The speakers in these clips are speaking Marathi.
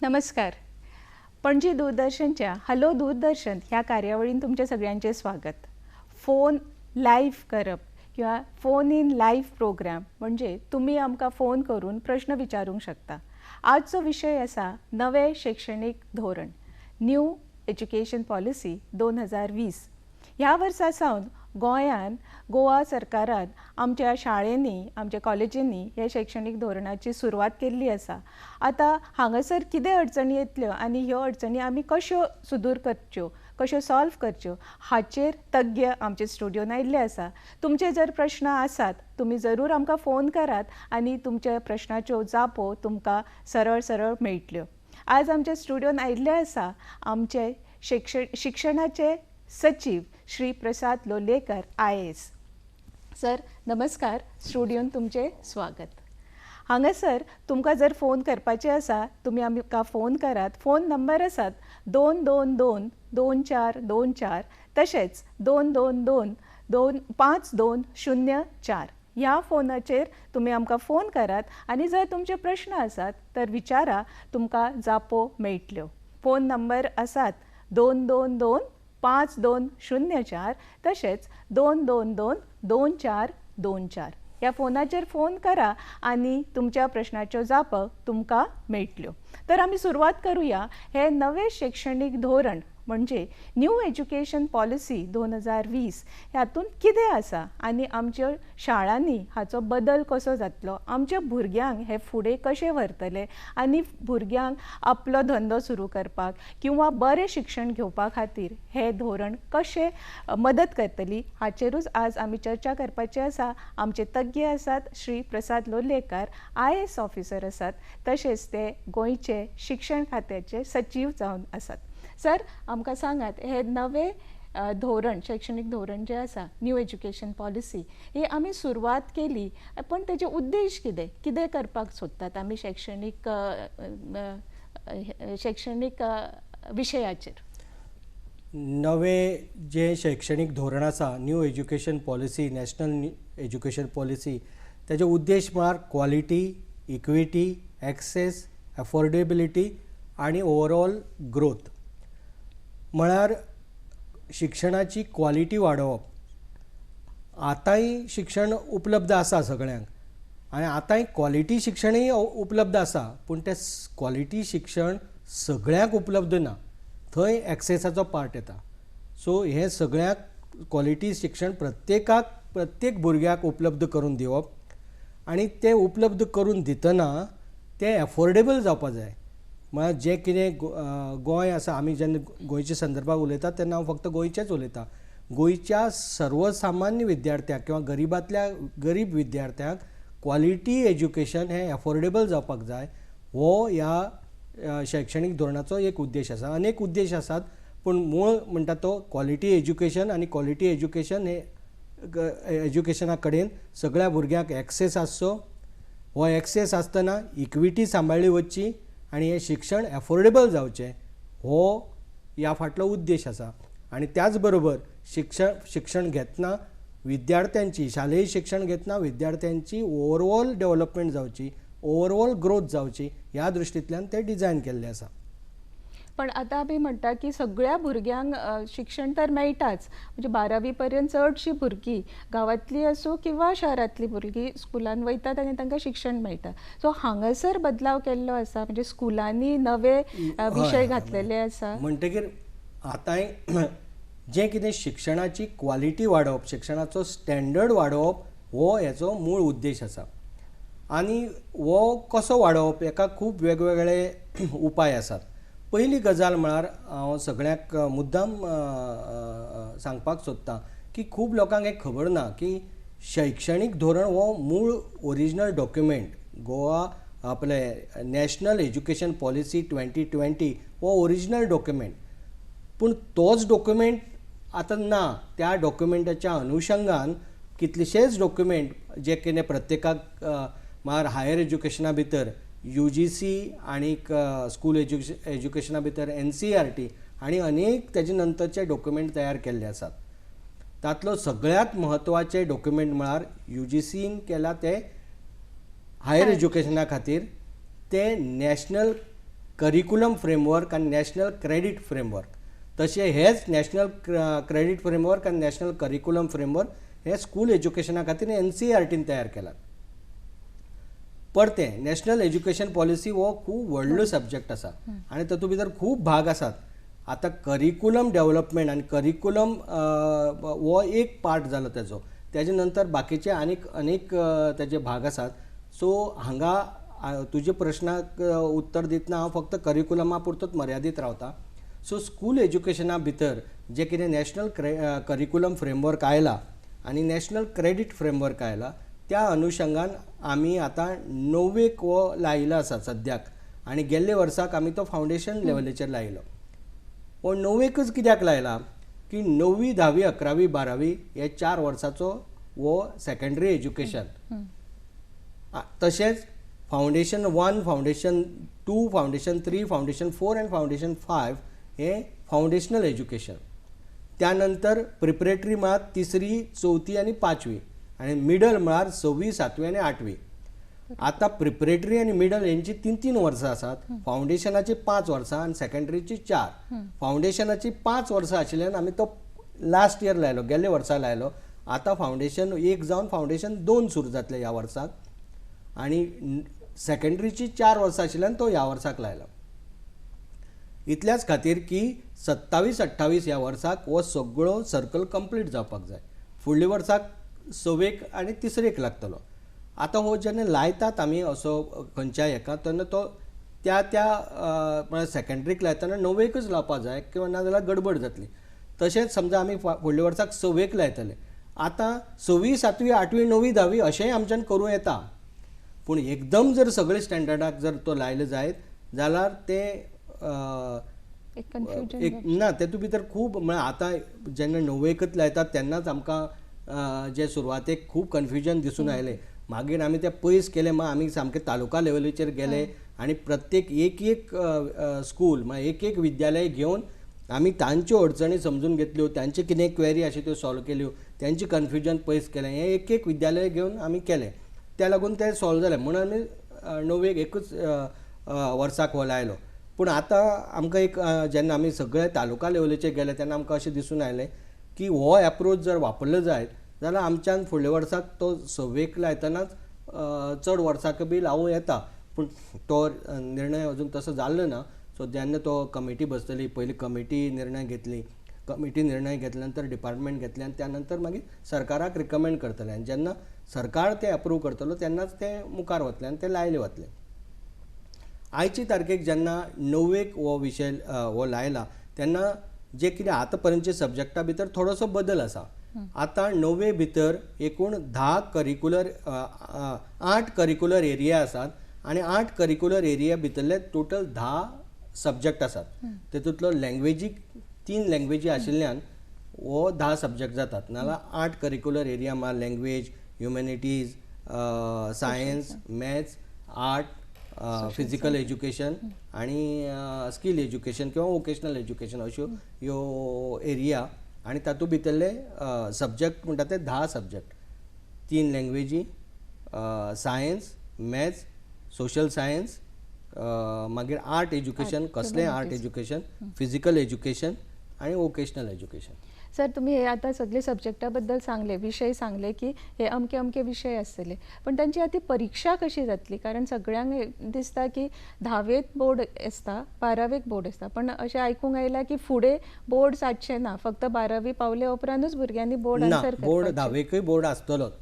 नमस्कार. पणजी दूरदर्शनच्या हॅलो दूरदर्शन ह्या कार्यावळीन तुमच्या सगळ्यांचे स्वागत. फोन लाईव्ह करप किंवा फोन इन लाईव्ह प्रोग्राम म्हणजे तुम्ही आमकां फोन करून प्रश्न विचारूंक शकता. आजचो विशय आसा नवे शैक्षणिक धोरण न्यू एज्युकेशन पॉलिसी 2020. ह्या वर्सा सावन गोवा सरकारान आमच्या शाळेंनी आमच्या कॉलेजींनी हे शैक्षणिक धोरणाची सुरवात केल्ली आसा. आता हांगासर कितें अडचणी येतल्यो आनी ह्यो अडचणी आमी कश्यो सुदूर करच्यो, कश्यो सॉल्व करच्यो हाचेर तज्ञ आमचे स्टुडियोन आयिल्ले आसा. तुमचे जर प्रश्न आसात तुम्ही जरूर आमकां फोन करात आनी तुमच्या प्रश्नाच्यो जापो तुमकां सरळ सरळ मेळटल्यो. आज आमच्या स्टुडियोन आयिल्ले आसा आमचे शिक्षणाचे सचिव श्री प्रसाद लोलयेकर IAS. सर नमस्कार. स्टुडियोन तुमचे स्वागत. हांगासर तुमकां जर फोन करपाचे आसा तुम्ही आमकां फोन करात. फोन नंबर आसात 222-2424 तशेंच 222-5204. ह्या फोनाचेर तुम्ही आमकां फोन करात आनी जर तुमचे प्रश्न आसात तर विचारा, तुमकां जापो मेळटल्यो. फोन नंबर आसात 222-5204 तशेंच 222-2424. ह्या फोनाचेर फोन करा आनी तुमच्या प्रश्नाच्यो जापो तुमकां मेळटल्यो. तर आमी सुरवात करूया. हे नवे शैक्षणिक धोरण म्हणजे न्यू एज्युकेशन पॉलिसी 2020 ह्यातून कितें आसा आनी आमच्या शाळांनी हाचो बदल कसो जातलो, आमच्या भुरग्यांक हे फुडें कशें व्हरतले आनी भुरग्यांक आपलो धंदो सुरू करपाक किंवा बरें शिक्षण घेवपा खातीर हे धोरण कशें मदत करतली हाचेरूच आज आमी चर्चा करपाची आसा. आमचे तज्ञ आसात श्री प्रसाद लोलयेकर, IAS ऑफिसर आसात, तशेंच ते गोंयचे शिक्षण खात्याचे सचिव जावन आसात. सर आमकां सांगात, हे नवे धोरण शैक्षणिक धोरण जे आसा न्यू एज्युकेशन पॉलिसी ही आमी सुरवात केली, पण तेजे उद्देश कितें करपाक सोदतात आमी शैक्षणिक विशयाचेर? नवे जे शैक्षणिक धोरण आसा new education policy, national education policy, तेजे उद्देश म्हळ्यार क्वॉलिटी, इक्विटी, एक्सेस, अफोर्डेबिलिटी आनी ओवरऑल ग्रोथ. म्हळ्यार शिक्षणाची क्वॉलिटी वाडोवप. आतांय शिक्षण उपलब्ध आसा सगळ्यांक आनी आतांय क्वॉलिटी शिक्षणूय उपलब्ध आसा, पूण तें क्वॉलिटी शिक्षण सगळ्यांक उपलब्ध ना. थंय एक्सेसाचो पार्ट येता. सो हें सगळ्यांक क्वॉलिटी शिक्षण प्रत्येक भुरग्याक उपलब्ध करून दिवप आनी तें उपलब्ध करून दितना तें एफोर्डेबल जावपाक जाय. म्हळ्यार जें कितें गोंय आसा, आमी जेन्ना गोंयच्या संदर्भांत उलयतात तेन्ना हांव फक्त गोंयचेंच उलयतां. गोंयच्या सर्वसामान्य विद्यार्थ्याक किंवा गरीबांतल्या गरीब विद्यार्थ्यांक क्वॉलिटी एज्युकेशन हें एफोर्डेबल जावपाक जाय, हो ह्या शैक्षणीक धोरणाचो एक उद्देश आसा. अनेक उद्देश आसात, पूण मूळ म्हणटा तो क्वॉलिटी एज्युकेशन आनी क्वॉलिटी एज्युकेशन हे एज्युकेशना कडेन सगळ्या भुरग्यांक एक्सेस आसचो. हो एक्सेस आसतना इक्विटी सांबाळली वचची आनी हें शिक्षण एफोर्डेबल जावचें, हो ह्या फाटलो उद्देश आसा. आनी त्याच बरोबर शिक्षण घेतना विद्यार्थ्यांची शालेय शिक्षण घेतना विद्यार्थ्यांची ओवरऑल डेव्हलपमेंट जावची, ओवरऑल ग्रोथ जावची, ह्या दृश्टींतल्यान तें डिझायन केल्लें आसा. पण आता आमी म्हणटा की सगळ्या भुरग्यांक शिक्षण तर मेळटाच, म्हणजे 12वी पर्यंत चडशीं भुरगीं गांवांतलीं आसूं किंवा शहरांतलीं भुरगीं स्कुलान वयतात आनी तांकां शिक्षण मेळटा. सो हांगासर बदलाव केल्लो आसा, म्हणजे स्कुलांनी नवे विशय घातलेले आसा. म्हणटकीर आतांय जें कितें शिक्षणाची क्वॉलिटी वाडोवप, शिक्षणाचो स्टँडर्ड वाडोवप, हो हेचो मूळ उद्देश आसा. आनी हो कसो वाडोवप, हेका खूब वेगवेगळे उपाय आसात. पयली गजाल म्हळ्यार हांव सगळ्यांक मुद्दाम सांगपाक सोदतां की खूब लोकांक हें खबर ना की शैक्षणीक धोरण हो मूळ ओरिजिनल डॉक्युमेंट. गोवा आपले नॅशनल एज्युकेशन पॉलिसी 2020 हो ओरिजिनल डॉक्युमेंट, पूण तोच डॉक्युमेंट आतां ना. त्या डॉक्युमेंटाच्या अनुशंगान कितलेशेच डॉक्युमेंट जे कितें प्रत्येकाक म्हळ्यार हायर एज्युकेशना भितर UGC आनी स्कूल एज्युकेशना भितर NCERT आनी अनेक तेजे नंतरचे डॉक्युमेंट तयार केल्ले आसात. तातलो सगळ्यांत म्हत्वाचे डॉक्युमेंट म्हळ्यार UGCन केला ते हायर एज्युकेशना खातीर ते नॅशनल करिकुलम फ्रेमवर्क आनी नॅशनल क्रेडीट फ्रेमवर्क. तशें हेच नॅशनल क्रेडीट फ्रेमवर्क आनी नॅशनल करिकुलम फ्रेमवर्क हे स्कूल एज्युकेशना खातीर NCERTन तयार केलात. परतें नॅशनल एज्युकेशन पॉलिसी हो खूब व्हडलो सब्जेक्ट आसा आनी तातूंत भितर खूब भाग आसात. आतां करिकुलम डेव्हलपमेंट आनी करिकुलम हो एक पार्ट जालो तेजे नंतर बाकीचे अनेक तेजे भाग आसात. सो हांगा तुजे प्रश्नाक उत्तर दितना हांव फक्त करिकुलमा पुरतूच मर्यादीत रावता. सो स्कूल एज्युकेशना भितर जे कितें नॅशनल करिकुलम फ्रेमवर्क आयला आनी नॅशनल क्रेडीट फ्रेमवर्क आयला त्या अनुशंगान आमी आतां 9वेक हो लायिल्लो आसा सद्याक आनी गेल्ले वर्साक आमी तो फावंडेशन लेवलीचेर लायिल्लो. हो 9वेकच कित्याक लायला की 9वी 10वी 11वी 12वी हे 4 वर्साचो हो सेकंडरी एज्युकेशन. तशेंच फावंडेशन 1 फावंडेशन 2 फावंडेशन 3 फावंडेशन 4 आनी फावंडेशन 5 हे फावंडेशनल एज्युकेशन. त्यानंतर प्रिपरेटरी म्हळ्यार 3री 4थी आनी 5वी आनी मिडल म्हळ्यार 6वी 7वी आनी 8वी. आतां प्रिपरेटरी आनी मिडल हेंची 3 वर्सां आसात. फावंडेशनाची 5 वर्सां आनी सेकंडरीची 4. फावंडेशनाची 5 वर्सां आशिल्ल्यान आमी तो लास्ट इयर लायलो, गेल्ले वर्सा लायलो. आतां फावंडेशन 1 जावन फावंडेशन 2 सुरू जातले ह्या वर्साक आनी सेकंडरीची 4 वर्सां आशिल्ल्यान तो ह्या वर्साक लायलो. इतल्याच खातीर की 27-28 ह्या वर्साक हो सगळो सर्कल कंप्लीट जावपाक जाय. फुडल्या वर्साक 6वेक आनी 3रेक लागतलो. आतां हो जेन्ना लायतात आमी असो खंयच्याय हेका तेन्ना तो त्या म्हळ्यार सेकंडरीक लायतना 9वेकच लावपाक जाय किंवा नाजाल्यार गडबड जातली. तशेंच समजा आमी फुडल्या वर्साक 6वेक लायतले. आतां 6वी 7वी 8वी 9वी 10वी अशेंय आमच्यान करूं येता. पूण एकदम जर सगळे स्टँडर्डाक जर तो लायलो जायत जाल्यार ते ना तेतूंत भितर खूब म्हळ्यार आतां जेन्ना 9वेकच लायतात तेन्नाच आमकां जे सुरवातेक खूब कन्फ्युजन दिसून आयलें. मागीर आमी ते पयस केले आमी सामके तालुका लेवलीचेर गेले आनी प्रत्येक एक स्कूल म्हळ्यार एक विद्यालय घेवन आमी तांच्यो अडचणी समजून घेतल्यो, तांचे कितें क्वेरी आशिल्ल्यो त्यो सॉल्व केल्यो, तांची कन्फ्युजन पयस केलें. हें एक विद्यालय घेवन आमी केलें. त्या लागून तें सॉल्व जालें म्हणून आमी 9वेक एकूच वर्साक हो लायलो. पूण आतां आमकां जेन्ना आमी सगळे तालुका लेवलीचेर गेले तेन्ना आमकां अशें दिसून आयलें की हो एप्रोच जर वापरलो जायत जाल्यार आमच्यान फुडल्या वर्साक तो 6वेक लायतनाच चड वर्साक बी लावूं येता. पूण तो निर्णय अजून तसो जाल्लो ना. सो जेन्ना तो कमिटी बसतली, पयली कमिटी निर्णय घेतली, कमिटी निर्णय घेतल्या नंतर डिपार्टमेंट घेतले आनी त्या नंतर मागीर सरकाराक रिकमेंड करतले आनी जेन्ना सरकार ते अप्रूव करतलो तेन्नाच ते मुखार वतले आनी ते लायले वतले. आयची तारखेक जेन्ना 9वेक हो विशय हो लायला तेन्ना जे कितें आतां पर्यंतचे सब्जेक्टा भितर थोडोसो बदल आसा. आतां 9वे भितर एकूण 8 करिकुलर एरिया आसात आनी 8 करिकुलर एरिया भितरले टोटल 10 सब्जेक्ट आसात. तेतूंतलो लँग्वेजीक 3 लँग्वेजी आशिल्ल्यान हो 10 सब्जेक्ट जातात. नाजाल्यार 8 करिकुलर एरिया म्हळ्यार language, humanities, science, maths, art, physical education आनी स्कील एज्युकेशन किंवा वोकेशनल एज्युकेशन अश्यो ह्यो एरिया आनी तातूंत भितरले सब्जेक्ट म्हणटा ते 10 सब्जेक्ट. 3 लँग्वेजी, सायन्स, मॅथ्स, सोशल सायन्स, मागीर आर्ट एज्युकेशन, कसलें आर्ट एज्युकेशन, फिजिकल एज्युकेशन आनी वोकेशनल एज्युकेशन. सर तुम्ही हे आता सगळे सब्जेक्टा बद्दल सांगले, विषय सांगले की हे अमके अमके विषय आसतले, पण तांची आतां परीक्षा कशी जातली? कारण सगळ्यांक दिसता की 10वेक बोर्ड आसता, 12वेक बोर्ड आसता, पण अशें आयकूंक आयलां की फुडें बोर्ड सादचे ना, फक्त 12वी पावले उपरांतूच भुरग्यांनी बोर्ड आन्सर करपाचें. बोर्ड 10वेकूय बोर्ड आसतलोच.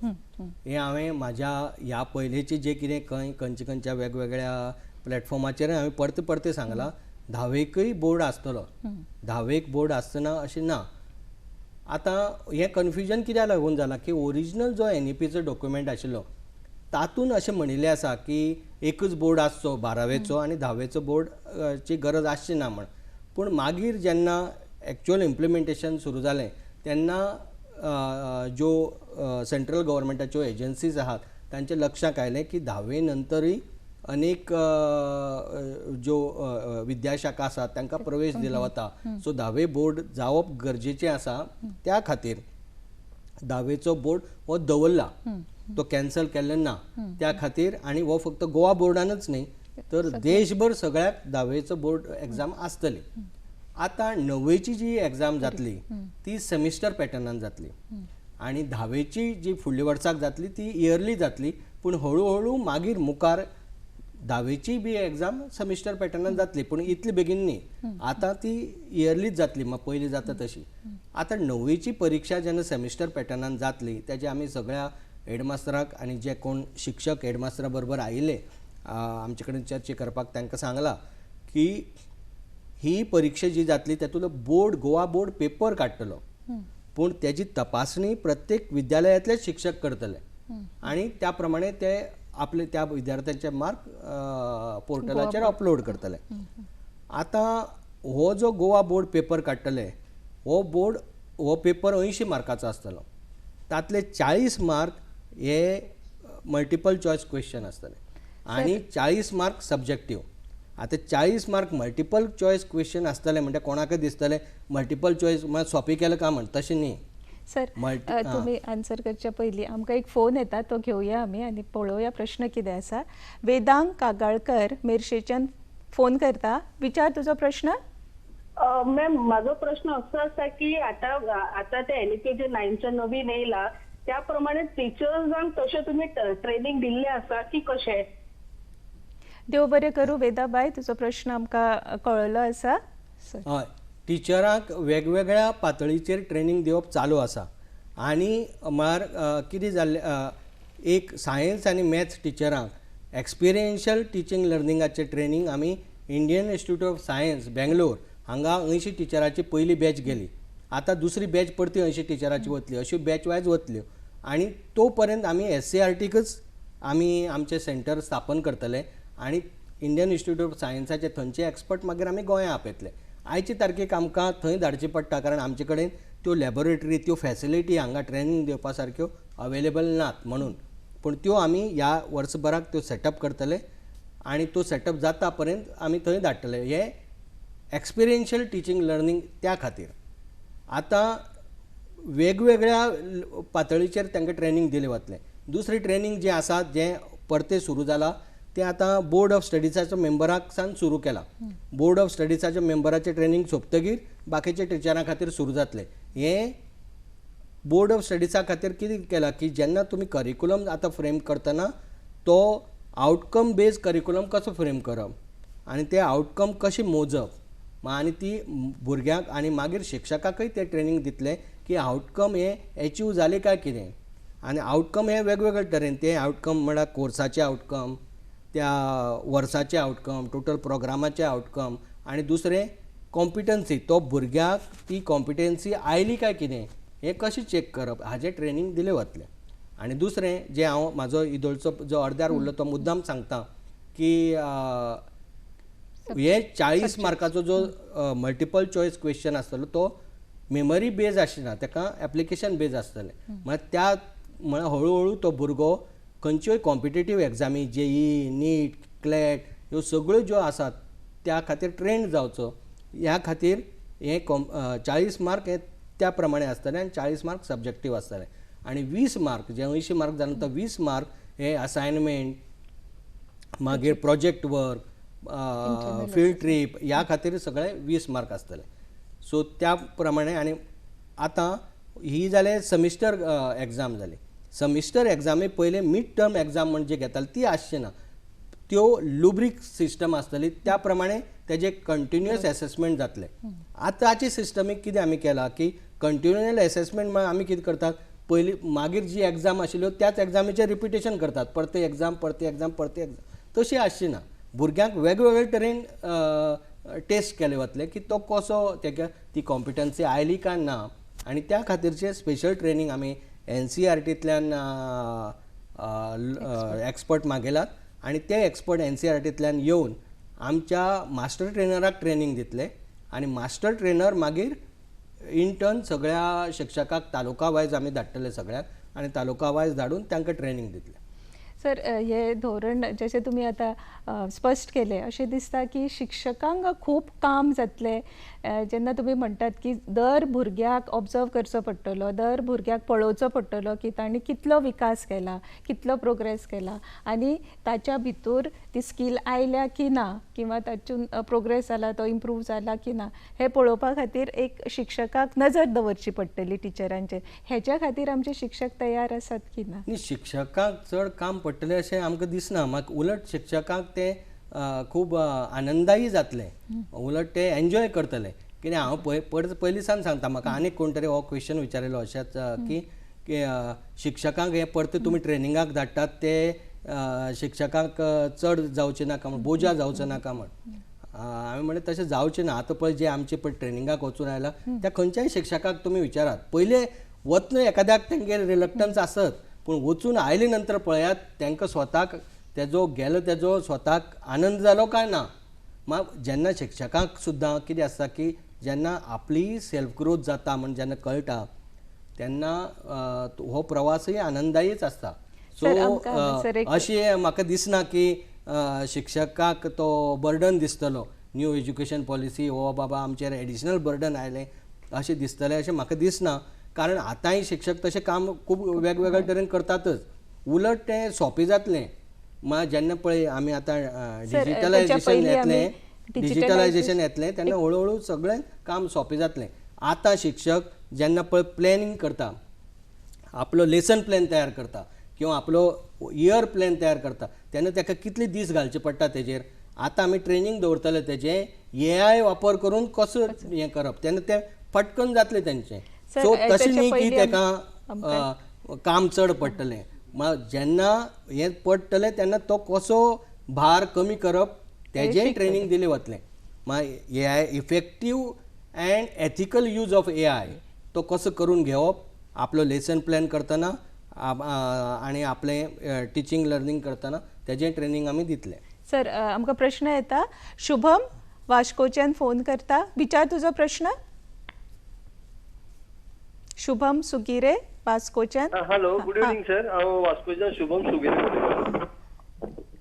हें हांवें म्हाज्या ह्या पयलींचे जे कितें खंयच्या वेगवेगळ्या प्लॅटफॉर्माचेर हांवें परते सांगलां, 10वेकूय बोर्ड आसतलो. 10वेक बोर्ड आसतना अशें ना. आतां हें कन्फ्युजन कित्याक लागून जालां की ओरिजिनल जो NEPचो डॉक्युमेंट आशिल्लो तातूंत अशें म्हणिल्लें आसा की एकूच बोर्ड आसचो 12वेचो आनी 10वेचो बोर्डची गरज आसची ना म्हण. पूण मागीर जेन्ना एक्चुअल इम्प्लिमेंटेशन सुरू जालें तेन्ना ज्यो सेंट्रल गव्हर्मेंटाच्यो एजन्सीज आहात तांच्या लक्षाक आयलें की 10वे नंतरूय अनेक ज्यो विद्याशाखा आसात तांकां प्रवेश दिलो वता. सो 10वे बोर्ड जावप गरजेचें आसा. त्या खातीर 10वेचो बोर्ड हो दवरला, तो कॅन्सल केल्लो ना. त्या खातीर आनी हो फक्त गोवा बोर्डानच न्ही तर देशभर सगळ्याक 10वेचो बोर्ड एग्जाम आसतली. आता 9वेची जी एग्जाम जातली ती सेमिस्टर पॅटर्नान जातली आणि 10वेची जी फुडल्या वर्साक जातली ती इयरली जातली. पूण हळू मागीर मुखार 10वेची बी एग्जाम सेमिस्टर पॅटर्नान जातली, पूण इतली बेगीन न्ही. आता ती इयरलीच जातली, मग पयली जाता तशी. आता 9वेची परीक्षा जेन्ना सेमिस्टर पॅटर्नान जातली तेजे आमी सगळ्या हेडमास्टराक आनी जे कोण शिक्षक हेडमास्टरा बरोबर आयिल्ले आमचे कडेन चर्चा करपाक तांकां सांगला की ही परीक्षा जी जातली तातूंतलो बोर्ड गोवा बोर्ड पेपर काडटलो, पूण त्याची तपासणी प्रत्येक विद्यालयातले शिक्षक करतले आणि त्या प्रमाणे ते आपले त्या विद्यार्थ्यांचे मार्क पोर्टलाचेर अपलोड करतले. आता हो जो गोवा बोर्ड पेपर काडटले हो पेपर 80 मार्काचो आसतलो. तातले 40 मार्क हे मल्टिपल चॉयस क्वेश्चन आसतले आणि 40 मार्क सब्जेक्टीव. आता 40 मार्क मल्टिपल चॉयस क्वेश्चन आसतले म्हणजे कोणाकय दिसतले मल्टिपल चॉयस म्हणजे सोंपें केलें काय म्हण, तशें न्ही. सर तुम्ही आन्सर करच्या पयलीं आमकां एक फोन येता, तो घेवया आमी आनी पळोवया प्रश्न कितें आसा. वेदांग कागाळकर मेर्शेच्यान फोन करता. विचार तुजो प्रश्न. मॅम, माझो प्रश्न असो आसा की आता ते एलकेजी 9चं नवीन येयला, त्याप्रमाणे टिचर्सांक तशें तुमी ट्रेनिंग दिल्लें आसा की कशें? देव बरें करूं वेदाबाई, तुजो प्रश्न आमकां कळलो आसा. हय, टिचरांक वेगवेगळ्या पातळीचेर ट्रेनिंग दिवप चालू आसा आनी म्हळ्यार कितें जाल्लें, एक सायन्स आनी मॅथ्स टिचरांक एक्सपिरियन्शियल टिचींग लर्निंगाचें ट्रेनिंग आमी Indian institute of science Bangalore हांगा 80 टिचरांची पयली बॅच गेली. आतां दुसरी बॅच परती 80 टिचरांची वतली, अश्यो बॅच वायज वतल्यो आनी तो पर्यंत आमी SCRTकच आमी आमचें सेंटर स्थापन करतले आनी इंडियन इन्स्टिट्यूट ऑफ सायन्साचे थंयचे एक्सपर्ट मागीर आमी गोंया आपयतले. आयचे तारखेक आमकां थंय धाडची पडटा कारण आमचे कडेन त्यो लॅबोरेटरी त्यो फॅसिलिटी हांगा ट्रेनिंग दिवपा सारक्यो अवेलेबल नात म्हणून. पूण त्यो आमी ह्या वर्सभराक त्यो सेटअप करतले आनी तो सेटअप जाता पर्यंत आमी थंय धाडटले. हे एक्सपिरियन्शियल टिचींग लर्निंग त्या खातीर. आतां वेगवेगळ्या पातळीचेर तांकां ट्रेनिंग दिलें वतलें. दुसरें ट्रेनिंग जें आसा जें परतें सुरू जालां तें आतां बोर्ड ऑफ स्टडीजाच्या मेंबराक सावन सुरू केलां. बोर्ड ऑफ स्टडीजाच्या मेंबराचें ट्रेनिंग सोंपतकीर बाकीच्या टिचरां खातीर सुरू जातलें. हें बोर्ड ऑफ स्टडीजा खातीर कितें केलां की जेन्ना तुमी करिकुलम आतां फ्रेम करतना तो आउटकम बेज करिकुलम कसो फ्रेम करप आनी ते आउटकम कशें मोजप आनी ती भुरग्यांक आनी मागीर शिक्षकाकय ते ट्रेनिंग दितले की आउटकम हे अचीव जाले काय कितें. आनी आउटकम हे वेगवेगळे तरेन ते आउटकम म्हळ्यार कोर्साचे आउटकम, त्या वर्साचे आउटकम, टोटल प्रोग्रामाचे आउटकम आनी दुसरें कॉम्पिटन्सी, तो भुरग्याक ती कॉम्पिटन्सी आयली काय कितें हें कशें चॅक करप हाजें ट्रेनिंग दिलें वतलें. आनी दुसरें जें हांव म्हाजो इदोळचो जो अर्द्यार उरलो तो मुद्दाम सांगता की हे 40 मार्काचो जो मल्टिपल चॉयस क्वेश्चन आसतलो तो मेमरी बेज आसना, ताका एप्लिकेशन बेज आसतलें. म्हळ्यार हळू तो भुरगो खंयच्योय कॉम्पिटेटीव एग्जामी JEE, नीट, क्लॅट ह्यो सगळ्यो ज्यो आसात त्या खातीर ट्रेंड जावचो ह्या खातीर हे 40 मार्क हे त्या प्रमाणे आसतले आनी 40 मार्क सब्जेक्टीव आसतले आनी 20 मार्क जे 80 मार्क जाले तो 20 मार्क हे असायनमेंट, मागीर प्रोजेक्ट वर्क, फील्ड ट्रीप ह्या खातीर सगळे 20 मार्क आसतले. सो त्या प्रमाणे. आनी आतां ही जाले सेमिस्टर एग्जाम जाली. सेमिस्टर एग्जामी पयले मिड टर्म एग्जाम म्हणजे घेताली ती आसची ना, त्यो लुब्रीक सिस्टम आसतली त्या प्रमाणे तेजे कंटिन्युअस एसेसमेंट जातले. आतांची सिस्टमीक कितें आमी केलां की कंटिन्युअल एसेसमेंट म्हळ्यार आमी कितें करतात पयली मागीर जी एग्जाम आशिल्ल्यो त्याच एग्जामीचें रिपिटेशन करतात, परते एग्जाम तशी आसची ना. भुरग्यांक वेगवेगळे तरेन टेस्ट केले वतले की तो कसो तेका ती कॉम्पिटन्सी आयली काय ना आनी त्या खातीरचे स्पेशल ट्रेनिंग आमी NCERTंतल्यान एक्सपर्ट मागयलात आनी ते एक्सपर्ट NCERTंतल्यान येवन आमच्या मास्टर ट्रेनराक ट्रेनिंग दितले आनी मास्टर ट्रेनर मागीर इंटर्न सगळ्या शिक्षकाक तालुका वायज आमी धाडटले सगळ्याक आनी तालुका वायज धाडून तांकां ट्रेनिंग दितले. सर हे धोरण जशें तुमी आतां स्पश्ट केलें अशें दिसता की शिक्षकांक खूब काम जातलें जेन्ना तुमी म्हणटात की दर भुरग्याक ऑब्जर्व करचो पडटलो, दर भुरग्याक पळोवचो पडटलो की तांणी कितलो विकास केला, कितलो प्रोग्रेस केला आनी ताच्या भितर ती स्कील आयल्या की ना किंवा तातून प्रोग्रेस जाला तो इम्प्रूव जाला की ना हें पळोवपा खातीर एक शिक्षकाक नजर दवरची पडटली टिचरांचेर. हेच्या खातीर आमचे शिक्षक तयार आसात की ना? न्ही शिक्षकांक चड काम पडटलें अशें आमकां दिसना. म्हाका उलट शिक्षकांक ते खूब आनंदायी जातले, उलट ते एन्जॉय करतले. कित्याक हांव पयलींसान सांगता, म्हाका आनीक कोण तरी हो क्वेश्चन विचारिल्लो अशेंच की शिक्षकांक हे परते तुमी ट्रेनिंगाक धाडटात ते शिक्षकांक चड जावचें नाका म्हण, बोजा जावचो नाका म्हण. हांवें म्हणलें तशें जावचें ना. आतां पळय जे आमचे पळय ट्रेनिंगाक वचून आयला त्या खंयच्याय शिक्षकाक तुमी विचारात. पयले वतना एकाद्याक तेंगेर रिलक्टन्स आसत, पूण वचून आयले नंतर पळयात तेंकां स्वताक तेजो स्वताक आनंद जालो काय ना. जेन्ना शिक्षकांक सुद्दां कितें आसता की जेन्ना आपली सेल्फ ग्रोथ जाता म्हण जेन्ना कळटा तेन्ना हो प्रवासय आनंदायीच आसता. सो अशें म्हाका दिसना की शिक्षकाक तो बर्डन दिसतलो न्यू एज्युकेशन पॉलिसी हो बाबा आमचेर एडिशनल बर्डन आयलें अशें दिसतलें अशें म्हाका दिसना. कारण आतांय शिक्षक तशें काम खूब वेगवेगळ्या तरेन करतातच. उलट तें सोंपें जातलें जेन्ना पळय आमी आतां डिजिटलायजेशन येतलें तेन्ना हळू सगळें काम सोंपें जातलें. आतां शिक्षक जेन्ना पळय प्लॅनिंग करता, आपलो लेसन प्लॅन तयार करता किंवा आपलो इयर प्लॅन तयार करता तेन्ना ताका कितले दीस घालचे पडटा तेजेर. आतां आमी ट्रेनिंग दवरतले तेजें AI वापर करून कसो हें करप तेन्ना तें फटकन जातलें तेंचें. सो तशें न्ही की ताका काम चड पडटलें. जेन्ना हें पडटलें तेन्ना तो कसो भार कमी करप तेजेंय ट्रेनिंग दिलें वतलें. AI effective and ethical use of AI तो कसो करून घेवप आपलो लेसन प्लॅन करतना आनी आपलें टिचींग लर्निंग करतना तेजें ट्रेनिंग आमी दितले. सर आमकां प्रश्न येता. शुभम वास्कोच्यान फोन करता, विचार तुजो प्रश्न. शुभम सुगिरे वास्कोच्यान. Hello, good evening sir. हांव वास्कोच्यान शुभम सुगिरे.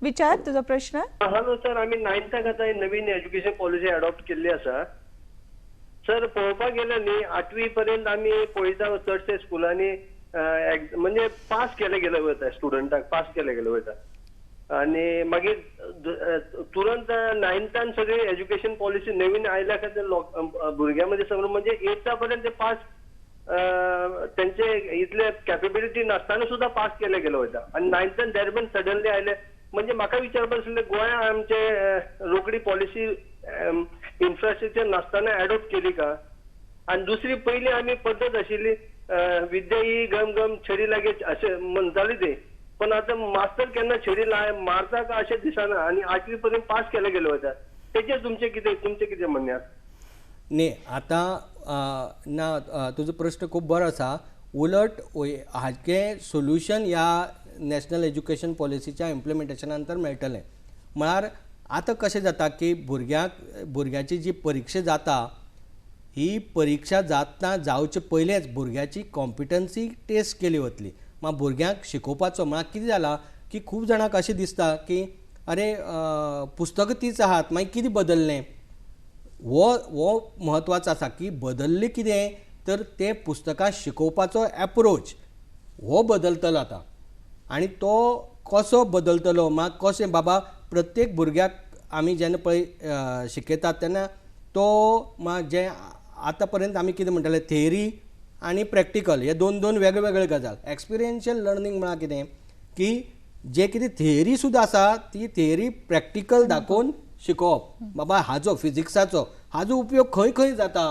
विचार तुजो प्रश्न. हॅलो सर, आमी 9th आतां नवीन एज्युकेशन पॉलिसी अडॉप्ट केल्ली आसा. सर पळोवपाक गेल्यार न्ही 8वी पर्यंत आमी पळयता चडशे स्कुलांनी म्हणजे पास केले गेले वता, स्टुडंटाक पास केले गेले वता. आनी मागीर तुरंत 9th सगळी एज्युकेशन पॉलिसी नवीन आयल्या खातीर भुरग्यां मदीं सगळं म्हणजे 8th पर्यंत पास त्यांचे इतले कॅपेबिलिटी नासतना सुद्धा पास केले गेले वता. आनी 9th दरम्यान सडनली आयले. म्हणजे म्हाका विचारपाक आशिल्लें गोंया आमचे रोखडी पॉलिसी इन्फ्रास्ट्रक्चर नासतना एडॉप्ट केली का. आनी दुसरी पयली आमी पद्दत आशिल्ली विद्या ही गम गम छडी लागे अशें म्हणटाली ते. पण आता मास्तर केन्ना छडी मारता का अशें दिसना. आनी 8वी पर्यंत पास केले गेले वता. तेचेर तुमचें कितें म्हणणें आसा. न्ही आतां ना तुजो प्रश्न खूब बरो आसा. उलट हाचें सोल्युशन ह्या नॅशनल एज्युकेशन पॉलिसीच्या इम्प्लिमेंटेशना नंतर मेळटलें. म्हळ्यार आतां कशें जाता की भुरग्याची जी परिक्षा जाता ही परिक्षा जावचे पयलेंच भुरग्याची कॉम्पिटन्सी टेस्ट केली वतली. मागीर भुरग्यांक शिकोवपाचो म्हळ्यार कितें जाला की खूब जाणांक अशें दिसता की अरे पुस्तकां तीच आहात मागीर कितें बदललें. हो म्हत्वाचो आसा की बदल्लें कितें तर ते पुस्तकां शिकोवपाचो एप्रोच हो बदलतलो आतां. आनी तो कसो बदलतलो म्हाका कशें बाबा प्रत्येक भुरग्याक आमी जेन्ना पळय शिकयतात तेन्ना तो जे आतां पर्यंत आमी कितें म्हणटाले थेरी आनी प्रॅक्टिकल हे दोन वेगळे गजाल. एक्सपिरियन्शियल लर्निंग म्हळ्यार कितें की जे कितें थेरी सुद्दां आसा ती थेरी प्रॅक्टिकल दाखोवन शिकोवप. बाबा हाजो फिजिक्साचो हाजो उपयोग खंय खंय जाता.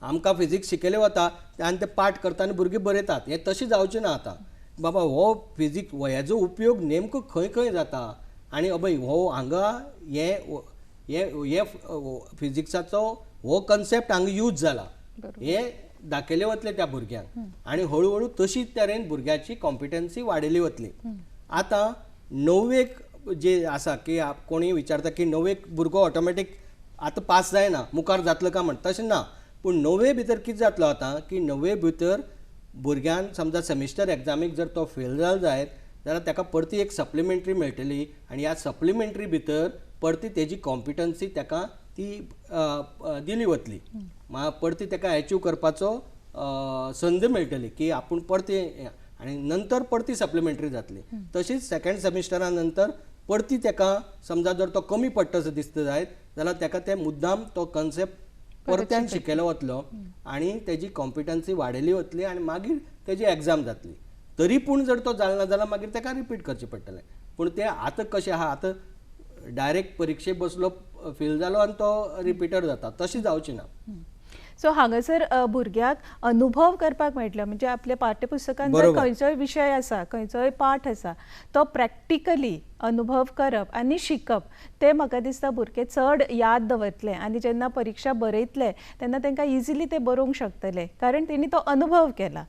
आमकां फिजिक्स शिकयलें वता आनी ते पाठ करता आनी भुरगीं बरयतात. हें तशें जावचें ना आतां. बाबा हो फिजिक्स हेजो उपयोग नेमको खंय खंय जाता आनी अबय हो हांगा हे फिजिक्साचो हो कन्सेप्ट हांगा यूज जाला हे दाखयलें वतलें त्या भुरग्यांक. आनी हळू तशीच तरेन भुरग्याची कॉम्पिटन्सी वाडयली वतली. आतां 9वेक जे आसा की कोणीय विचारता की 9वेक भुरगो ऑटोमॅटीक आतां पास जायना मुखार जातलो काय म्हण तशें ना. पूण 9वे भितर कितें जातलो आतां की 9वे भितर भुरग्यान समजा सेमिस्टर एग्जामीक जर तो फेल जालो जायत जाल्यार ताका परती एक सप्लिमेंटरी मेळटली आनी ह्या सप्लिमेंटरी भितर परती तेजी कॉम्पिटन्सी ताका ती दिली वतली परती ताका अचीव करपाचो संद मेळटली की आपूण परती आनी नंतर परती सप्लिमेंटरी जातली तशीच सेकंड सेमिस्टरा नंतर परती ताका समजा जर तो कमी पडटसो दिसता जायत जाल्यार ताका ते मुद्दाम तो कन्सेप्ट परत्यान शिकयलो वतलो आनी तेजी कॉम्पिटन्सी वाडयली वतली आनी मागीर तेजी एग्जाम जातली तरी पूण जर तो जालना जाल्यार मागीर ताका रिपीट करचें पडटलें पूण तें आतां कशें आहा आतां डायरेक्ट परिक्षेक बसलो फेल जालो आनी तो रिपिटर जाता तशें जावचें ना सो हांगासर भुरग्याक अनुभव करपाक मेळटलो म्हणजे आपल्या पाठ्यपुस्तकांत जर बरोबर. खंयचोय विशय आसा खंयचोय पाठ आसा तो प्रॅक्टिकली अनुभव करप आनी शिकप ते म्हाका दिसता भुरगे चड याद दवरतले आनी जेन्ना परिक्षा बरयतले तेन्ना तांकां इजिली ते बरोवंक शकतले कारण तेणी तो अनुभव केला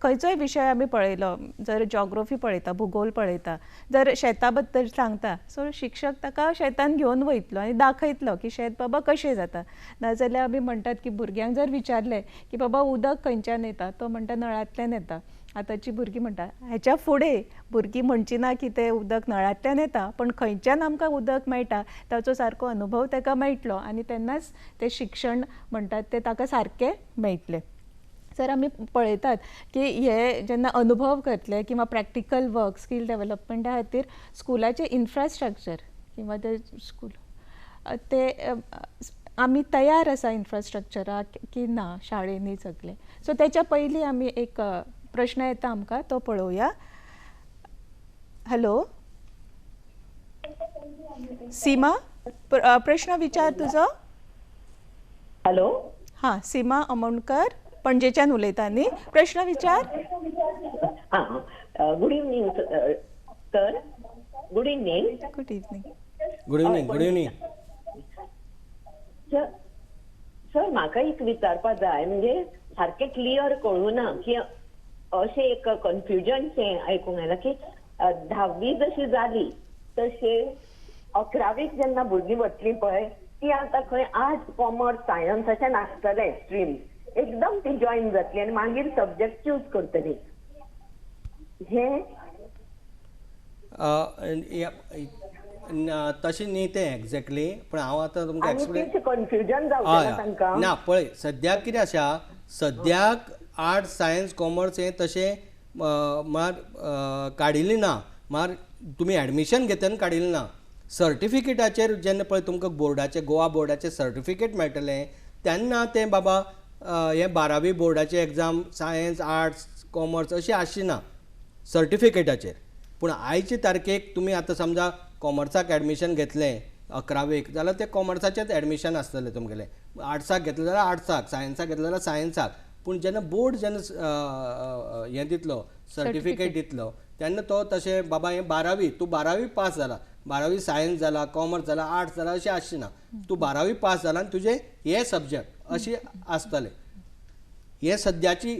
खंयचोय विशय आमी पळयलो जर जॉग्रफी पळयता भूगोल पळयता जर शेता बद्दल सांगता सो शिक्षक ताका शेतान घेवन वयतलो आनी दाखयतलो की शेत बाबा कशें जाता नाजाल्यार आमी म्हणटात की भुरग्यांक जर विचारलें की बाबा उदक खंयच्यान येता तो म्हणटा नळांतल्यान येता आतांची भुरगीं म्हणटा हेच्या फुडें भुरगीं म्हणची ना की तें उदक नळांतल्यान येता पण खंयच्यान आमकां उदक मेळटा ताचो सारको अनुभव ताका मेळटलो आनी तेन्नाच तें शिक्षण म्हणटात तें ताका सारकें मेळटलें सर आमी पळयतात की हे जेन्ना अनुभव करतले किंवा प्रॅक्टिकल वर्क स्कील डेव्हलपमेंटा खातीर स्कुलाचें इन्फ्रास्ट्रक्चर किंवा ते स्कूल ते आमी तयार आसा इन्फ्रास्ट्रक्चराक की ना शाळेंनी सगळे सो तेच्या पयलीं आमी एक प्रश्न येता आमकां तो पळोवया हॅलो सीमा प्रश्न विचार तुजो हॅलो हां सीमा अमोणकर पणजेच्यान उलयता न्ही प्रश्न विचार हां good evening sir good evening good evening good evening good evening sir म्हाका एक विचारपा जाय म्हणजे सारकें क्लियर कळुना की अशें एक कन्फ्युजन शें आयकूंक येना की 10वी जशी जाली तशे 11वीक जेन्ना भुरगीं वतलीं पळय ती आतां खंय आर्ट्स कॉमर्स सायन्स अशें नासतलें स्ट्रीम एकदम ती जॉईन जातली आनी मागीर सब्जेक्ट चूज करतली हें तशें न्ही तें एक्झॅक्टली पण हांव आतां तुमकां आनी एक्सप्लेन तें कन्फ्युजन जावचें ना तांकां ना पळय सद्याक कितें आसा सद्याक आर्ट्स सायन्स कॉमर्स हें तशें म्हळ्यार काडिल्लें ना म्हळ्यार तुमी एडमिशन घेतना काडिल्लें ना सर्टिफिकेटाचेर जेन्ना पळय तुमकां बोर्डाचें गोवा बोर्डाचें सर्टिफिकेट मेळटलें तेन्ना तें बाबा हें 12वी बोर्डाचें एग्जाम सायन्स आर्ट्स कॉमर्स अशें आशिना सर्टिफिकेटाचेर पूण आयचे तारखेक तुमी आतां समजा कॉमर्साक एडमिशन घेतलें 11वेक जाल्यार तें कॉमर्साचेंच एडमिशन आसतलें तुमगेलें आर्ट्साक घेतलें जाल्यार आर्ट्साक सायन्साक घेतलें जाल्यार सायन्साक पूण जेन्ना बोर्ड जेन्ना हें दितलो सर्टिफिकेट दितलो तेन्ना तो तशें बाबा हें 12वी तूं 12वी पास जाला 12वी सायन्स जाला कॉमर्स जाला आर्ट्स जाला अशें आसचें ना तूं 12वी पास जाला आनी तुजें हे सब्जेक्ट अशें आसतलें हे सद्याची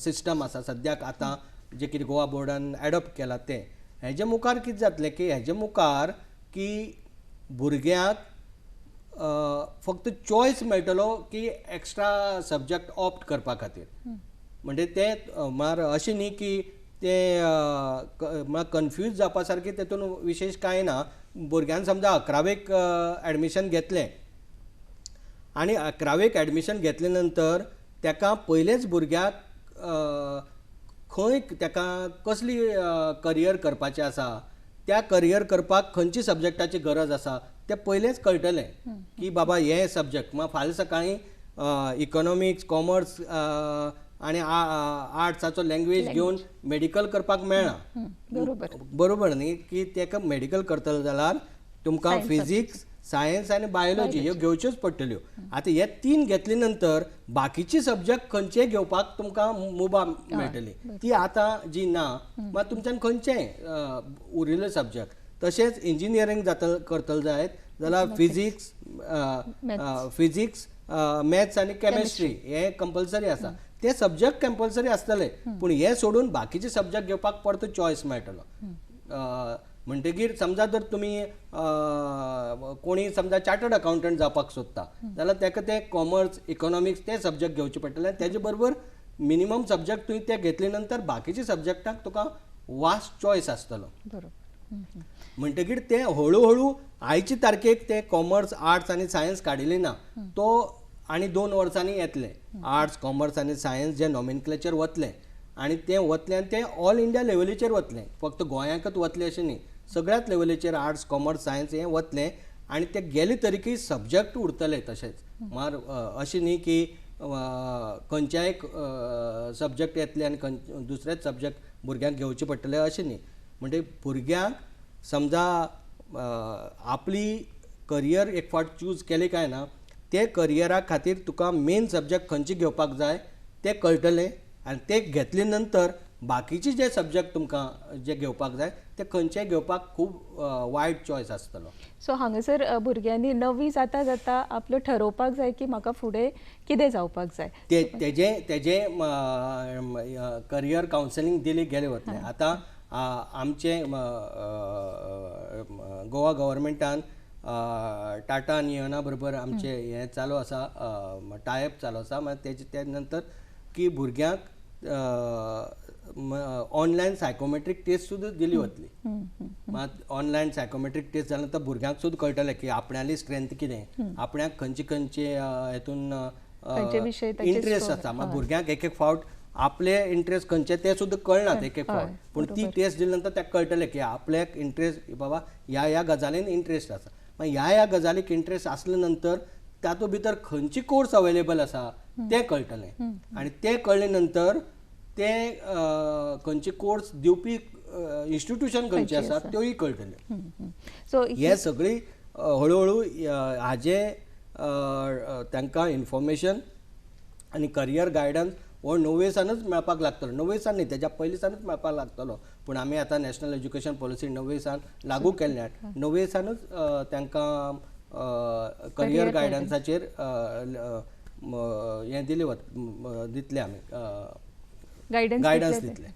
सिस्टम आसा सद्याक आतां जें कितें गोवा बोर्डान एडॉप्ट केलां तें हेजे मुखार कितें जातलें की हेजे मुखार की भुरग्यांक फक्त चॉयस मेळटलो की एक्स्ट्रा सब्जेक्ट ऑप्ट करपा खातीर म्हणजे तें म्हळ्यार अशें न्ही की तें म्हळ्यार कन्फ्यूज जावपा सारकें तेतून विशेश कांय ना भुरग्यान समजा 11वेक एडमिशन घेतलें आनी 11वेक एडमिशन घेतले नंतर ताका पयलेच भुरग्याक खंय ताका कसली करियर करपाचें आसा त्या करियर करपाक खंयची सब्जेक्टाची गरज आसा तें पयलेंच कळटलें की बाबा हे सब्जेक्ट म्हळ्यार फाल्यां सकाळीं इकॉनॉमिक्स कॉमर्स आनी आर्ट्साचो लँग्वेज घेवन मेडिकल करपाक मेळना बरोबर न्ही की ताका मेडिकल करतलो जाल्यार तुमकां फिजिक्स सायन्स आनी बायोलॉजी ह्यो घेवच्योच पडटल्यो आतां हे 3 घेतले नंतर बाकीची सब्जेक्ट खंयचेय घेवपाक तुमकां मुभा मेळटली ती आतां जी ना मात तुमच्यान खंयचेय उरिल्ले सब्जेक्ट तशेंच इंजिनियरींग करतलो जायत जाल्यार फिजिक्स मॅथ्स आनी केमिस्ट्री हे कंपल्सरी आसा ते सब्जेक्ट कंपल्सरी आसतले पूण हे सोडून बाकीचे सब्जेक्ट घेवपाक परतो चॉयस मेळटलो म्हणटकीर समजा जर तुमी कोणी समजा चार्टर्ड अकावंटंट जावपाक सोदता जाल्यार ताका ते कॉमर्स इकॉनॉमिक्स ते सब्जेक्ट घेवचे पडटले तेजे बरोबर मिनिमम सब्जेक्ट तुवें ते घेतले नंतर बाकीच्या सब्जेक्टाक तुका वास्ट चॉयस आसतलो. बरोबर. म्हणटकीर ते हळू आयचे तारखेक ते कॉमर्स आर्ट्स आनी सायन्स काडिल्ले ना, तो आनी 2 वर्सांनी येतले. आर्ट्स कॉमर्स आनी सायन्स जे नॉमेनक्लेचर वतले आनी ते वतले आनी ते ऑल इंडिया लेवलीचेर वतले, फक्त गोंयांकच वतले अशें न्ही, सगळ्याच लेवलीचेर आर्ट्स कॉमर्स सायन्स हें वतले आनी ते गेले तरीकय सब्जेक्ट उरतले तशेंच. मार अशें न्ही की खंयच्याय सब्जेक्ट येतले आनी दुसरेच सब्जेक्ट भुरग्यांक घेवचे पडटले अशें न्ही. म्हणजे भुरग्यांक समजा आपली करियर एक फावट चूज केले काय ना, ते करियरा खातीर तुका मेन सब्जेक्ट खंयचे घेवपाक जाय ते कळटलें आनी ते घेतले नंतर बाकीचे जे सब्जेक्ट तुमकां जे घेवपाक जाय ते खंयचेय घेवपाक खूब वायड चॉयस आसतलो. सो हांगासर भुरग्यांनी 9वी जाता जाता आपलो ठरोवपाक जाय की म्हाका फुडें कितें जावपाक जाय. तेजे करियर कावन्सिलींग दिली गेले वतले. आतां आमचे गोवा गव्हर्मेंटान टाटा नियोना बरोबर आमचे हें चालू आसा, टायअप चालू आसा. मागीर ते नंतर की भुरग्यांक ऑनलायन सायकोमेट्रीक टेस्ट सुद्दां दिली वतली. ऑनलायन सायकोमेट्रीक टेस्ट जाल्या नंतर भुरग्यांक सुद्दां कळटलें की आपणाली स्ट्रेंथ कितें, आपणाक खंयचे हेतून इंट्रस्ट आसा. मागीर भुरग्यांक एक फावट आपले इंट्रस्ट खंयचे ते सुद्दां कळनात एक फावट, पूण ती टेस्ट दिले नंतर ताका कळटलें की आपल्याक इंट्रस्ट बाबा ह्या गजालीन इंट्रस्ट आसा. मागीर ह्या गजालीक इंट्रस्ट आसले नंतर तातूंत भितर खंयचे कोर्स अवेलेबल आसा तें कळटलें आनी तें कळ्ळे नंतर ते खंयचे कोर्स दिवपी इन्स्टिट्यूशन खंयचे आसा त्योय कळटल्यो. सो हे सगळी हळू हाजे तांकां इन्फॉर्मेशन आनी करियर गायडन्स हो 9वे सानूच मेळपाक लागतलो. 9वे सान न्ही, तेज्या पयलीं सानूच मेळपाक लागतलो, पूण आमी आतां नॅशनल एज्युकेशन पॉलिसी 9वे सान लागू केल्ल्यान 9वे सानूच तांकां करियर गायडन्साचेर हें दितले आमी गायडन्स दितले.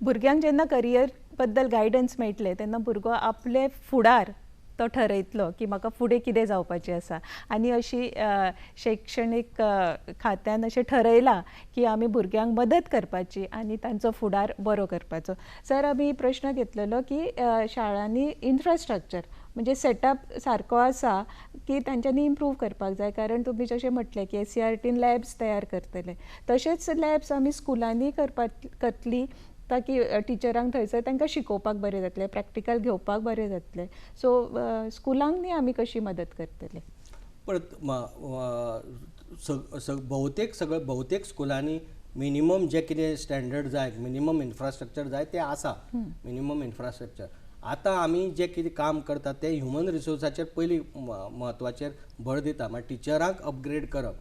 भुरग्यांक जेन्ना करियर बद्दल गायडन्स मेळटले तेन्ना भुरगो आपले फुडार तो ठरयतलो की म्हाका फुडें कितें जावपाचें आसा. आनी अशी शैक्षणीक खात्यान अशें ठरयलां की आमी भुरग्यांक मदत करपाची आनी तांचो फुडार बरो करपाचो. सर, आमी प्रश्न घेतलेलो की शाळांनी इन्फ्रास्ट्रक्चर म्हणजे सेटअप सारको आसा की तांच्यांनी इम्प्रूव करपाक जाय. कारण तुमी जशें म्हटलें की SCERTन लॅब्स तयार करतले, तशेंच लॅब्स आमी स्कुलांनी करतली ताकी टिचरांक थंयसर तांकां शिकोवपाक बरें जातलें, प्रॅक्टिकल घेवपाक बरें जातलें. सो स्कुलांक न्ही आमी कशी मदत करतले. परत भोवतेक स्कुलांनी मिनिमम जे कितें स्टँडर्ड जाय, मिनिमम इन्फ्रास्ट्रक्चर जाय ते आसा. मिनिमम इन्फ्रास्ट्रक्चर आतां आमी जे कितें काम करता ते ह्युमन रिसोर्साचेर पयलीं म्हत्वाचेर भर दिता. म्हळ्यार टिचरांक अपग्रेड करप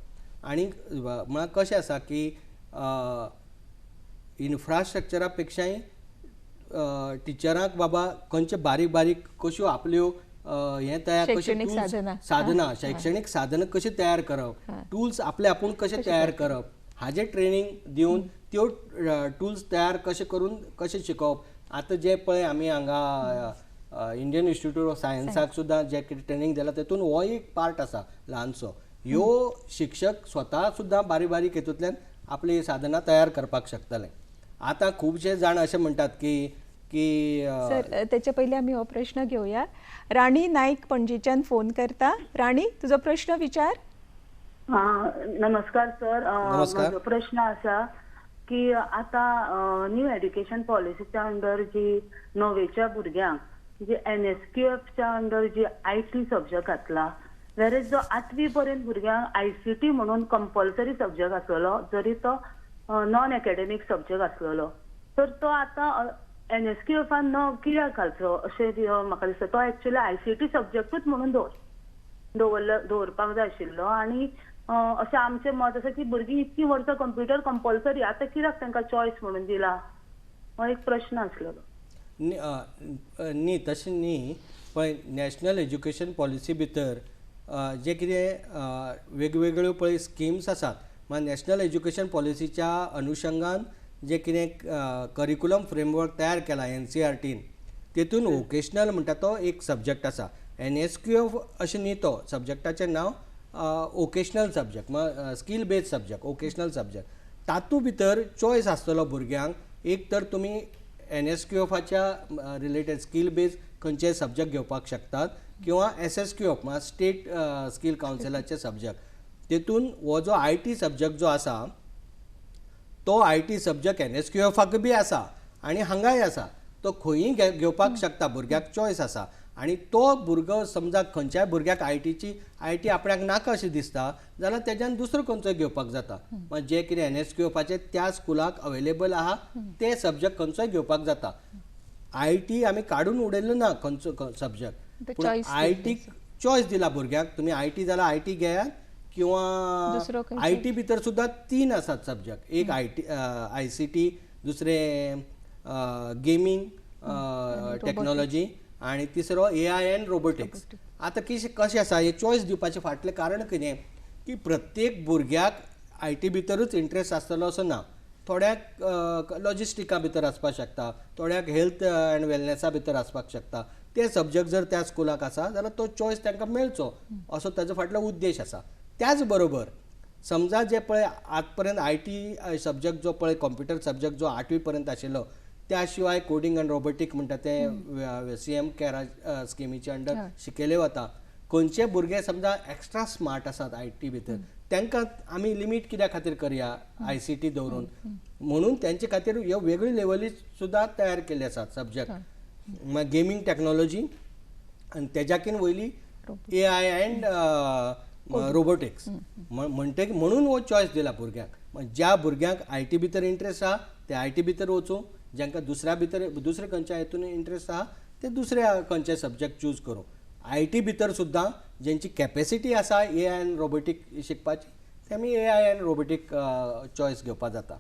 आनी म्हळ्यार कशें आसा की इन्फ्रास्ट्रक्चरा पेक्षाय टिचरांक बाबा खंयचे बारीक कश्यो आपल्यो हें तयार साधनां शैक्षणीक साधनां कशी तयार करप, टूल्स आपले आपूण कशे तयार करप हाजें ट्रेनींग दिवन त्यो टूल्स तयार कशे करून कशें शिकोवप. आतां जे पळय आमी हांगा इंडियन इन्स्टिट्यूट ऑफ सायन्साक सुद्दां जे कितें ट्रेनींग दिलां तेतून हो एक पार्ट आसा ल्हानसो. ह्यो शिक्षक स्वता सुद्दां बारीक हेतूंतल्यान आपली साधनां तयार करपाक शकतले. आतां खुबशे जाण अशें म्हणटात की सर, तेच्या पयलीं आमी हो प्रश्न घेवया. राणी नायक पणजेच्यान फोन करता. राणी, तुजो प्रश्न विचार. नमस्कार सर. म्हजो प्रश्न आसा की आतां न्यू एड्युकेशन पॉलिसीच्या अंडर जी 9वेच्या भुरग्यांक जे NSQFच्या अंडर जी IT सब्जेक्ट घातला, वेरेज जो 8वी पर्यंत भुरग्यांक ICT म्हणून कंपल्सरी सब्जेक्ट आसलेलो, जरी तो नॉन एकेडेमीक सब्जेक्ट आसलेलो, तर तो आतां NSQFान कित्याक घालचो अशें म्हाका दिसता. तो एक्चुअली ICT सब्जेक्टूच म्हणून दवरपाक जाय आशिल्लो. आनी अशें आमचें मत आसा की भुरगीं इतकीं वर्सां कंप्युटर कंपल्सरी, आतां कित्याक तांकां चॉयस म्हणून दिला, हो एक प्रश्न आसलेलो. न्ही, तशें न्ही. पळय, नॅशनल एज्युकेशन पॉलिसी भितर जे कितें वेगवेगळ्यो पळय स्किम्स आसात, मागीर नॅशनल एज्युकेशन पॉलिसीच्या अनुशंगान जे कितें करिकुलम फ्रेमवर्क तयार केला NCERTन, तेतून वोकेशनल म्हणटा तो एक सब्जेक्ट आसा. NSQF अशें न्ही, तो सब्जेक्टाचें नांव vocational subject, skill based subject, vocational subject. तातूंत भितर चॉयस आसतलो भुरग्यांक. एक तर तुमी NSQFच्या रिलेटेड स्कील बेज खंयचेय सब्जेक्ट घेवपाक शकतात किंवा SSQF म्हळ्यार स्टेट स्कील कावन्सिलाचे सब्जेक्ट. तेतून हो जो IT सब्जेक्ट जो आसा तो IT सब्जेक्ट NSQFाक बी आसा आनी हांगाय आसा. तो खंयी घेवपाक शकता, भुरग्याक चॉयस आसा. आनी तो भुरगो समजा खंयच्याय भुरग्याक IT आपणाक नाका अशें दिसता जाल्यार तेज्यान दुसरो खंयचोय घेवपाक जाता. जे कितें NSQFाचे त्या स्कुलाक अवेलेबल आहा ते सब्जेक्ट खंयचोय घेवपाक जाता. IT आमी काडून उडयल्लो ना खंयचो सब्जेक्ट, पूण IT चॉयस दिला भुरग्याक. तुमी IT जाल्यार IT घेयात दुसरो किंवा IT भितर सुद्दां 3 आसात सब्जेक्ट. एक ICT, दुसरे गेमिंग टेक्नॉलॉजी आनी तिसरो AI एंड रोबोटिक्स. आतां कशें आसा हे चॉयस दिवपाचें फाटलें कारण कितें की प्रत्येक भुरग्याक IT भितरूच इंट्रस्ट आसतलो असो ना. थोड्याक लॉजिस्टिका भितर आसपाक शकता, थोड्याक हेल्थ एंड वेलनेसा भितर आसपाक शकता. ते सब्जेक्ट जर त्या स्कुलाक आसा जाल्यार तो चॉयस तांकां मेळचो असो ताजो फाटलो उद्देश आसा. त्याच बरोबर समजा जे पळय आज पर्यंत IT सब्जेक्ट जो पळय कॉम्प्युटर सब्जेक्ट जो 8वी पर्यंत आशिल्लो, त्या शिवाय कोडिंग आनी रोबोटिक म्हणटा ते CM केरा स्किमीच्या अंडर शिकयले वता. खंयचे भुरगे समजा एक्स्ट्रा स्मार्ट आसात IT भितर तांकां आमी लिमीट कित्या खातीर करया ICT दवरून म्हणून तांचे खातीर ह्यो वेगळ्यो लेवली सुद्दां तयार केल्ले आसात सब्जेक्ट. गेमिंग टेक्नॉलॉजी आनी तेज्याकीन वयली AI एंड रोबोटिक्स म्हणून हो चॉयस दिला भुरग्यांक. ज्या भुरग्यांक IT भितर इंट्रस्ट आहा ते IT भितर वचूं, जांकां दुसरे खंयच्या हितून इंट्रस्ट आहा ते दुसऱ्या खंयचे सब्जेक्ट चूज करूं. IT भितर सुद्दां जेंची कॅपेसिटी आसा AI एंड रोबोटीक शिकपाची ते आमी AI एंड रोबोटीक चॉयस घेवपाक जाता.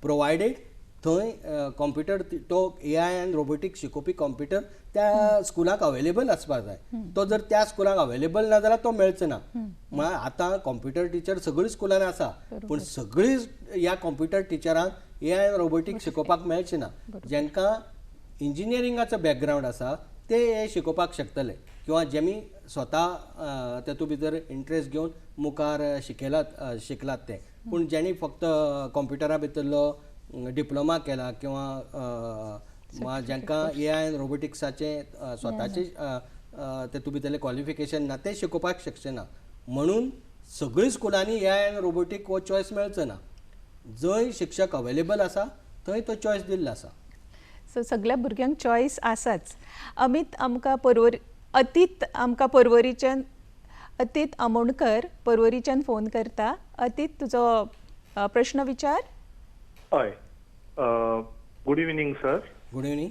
प्रोवायडेड थंय कॉम्प्युटर तो AI एंड रोबोटीक शिकोवपी कॉम्प्युटर त्या स्कुलाक अवेलेबल आसपाक जाय. तो जर त्या स्कुलाक अवेलेबल ना जाल्यार तो मेळचो ना. म्हळ्यार आतां कॉम्प्युटर टिचर सगळीं स्कुलांनी आसा पूण सगळीं ह्या कॉम्प्युटर टिचरांक AI एंड रोबोटीक शिकोवपाक मेळचें ना. जांकां इंजिनियरिंगाचो बॅकग्रावंड आसा ते हे शिकोवपाक शकतले किंवा जेमी स्वता तेतूंत भितर इंट्रस्ट घेवन मुखार शिकलात ते. पूण जेणी फक्त कॉम्प्युटरा भितरलो डिप्लोमा केला किंवा जांकां AI एंड रोबोटिक्साचे स्वताचे तेतूंत भितरले क्वॉलिफिकेशन ना ते शिकोवपाक शकचे ना. म्हणून सगळीं स्कुलांनी AI एंड रोबोटीक हो चॉयस मेळचो ना. जंय शिक्षक अवेलेबल आसा थंय तो चॉयस दिल्लो आसा. सो सगळ्या भुरग्यांक चॉयस आसाच. अमित आमकां पर्वरीच्यान अतीत आमोणकर पर्वरीच्यान फोन करता. अतीत तुजो प्रश्न विचार. हय, good evening sir. Good evening.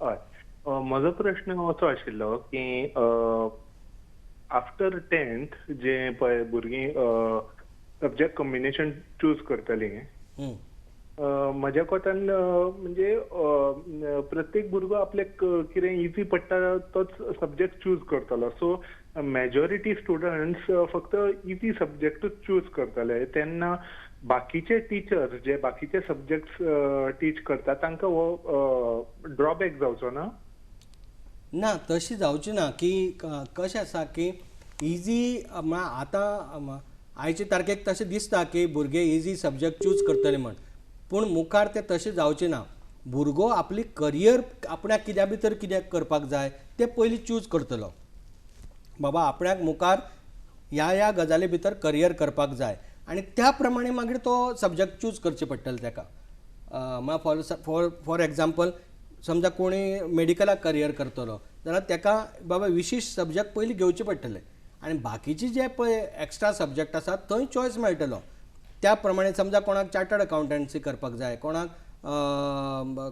हय, म्हजो प्रश्न असो आशिल्लो की आफ्टर 10th जे पळय भुरगीं सब्जेक्ट कॉम्बिनेशन चूज करतलीं, म्हज्या कोतान म्हणजे प्रत्येक भुरगो आपल्याक कितें इजी पडटा तोच सब्जेक्ट चूज करतलो. सो मेजॉरिटी स्टुडंट्स फक्त इजी सब्जेक्टूच चूज करतले. तेन्ना बाकीचे टिचर्स जे बाकीचे सब्जेक्ट्स टीच करतात तांकां हो ड्रॉबॅक जावचो ना? ना, तशी जावची ना. की कशें आसा की इजी आतां आयचे तारखेक तशें दिसता की भुरगे इजी सब्जेक्ट चूज करतले म्हण, पूण मुखार ते तशें जावचें ना. भुरगो आपली करियर आपणाक कित्या भितर कितें करपाक जाय ते पयलीं चूज करतलो. बाबा आपणाक मुखार ह्या गजाली भितर करियर करपाक जाय आनी त्या प्रमाणे मागीर तो सब्जेक्ट चूज करचे पडटले ताका. फॉर एग्जाम्पल समजा कोणी मेडिकलाक करियर करतलो जाल्यार ताका बाबा विशिश्ट सब्जेक्ट पयलीं घेवचे पडटले आनी बाकीचे जे पळय एक्स्ट्रा सब्जेक्ट आसात थंय चॉयस मेळटलो. त्या प्रमाणे समजा कोणाक चार्टर्ड अकावंटन्सी करपाक जाय, कोणाक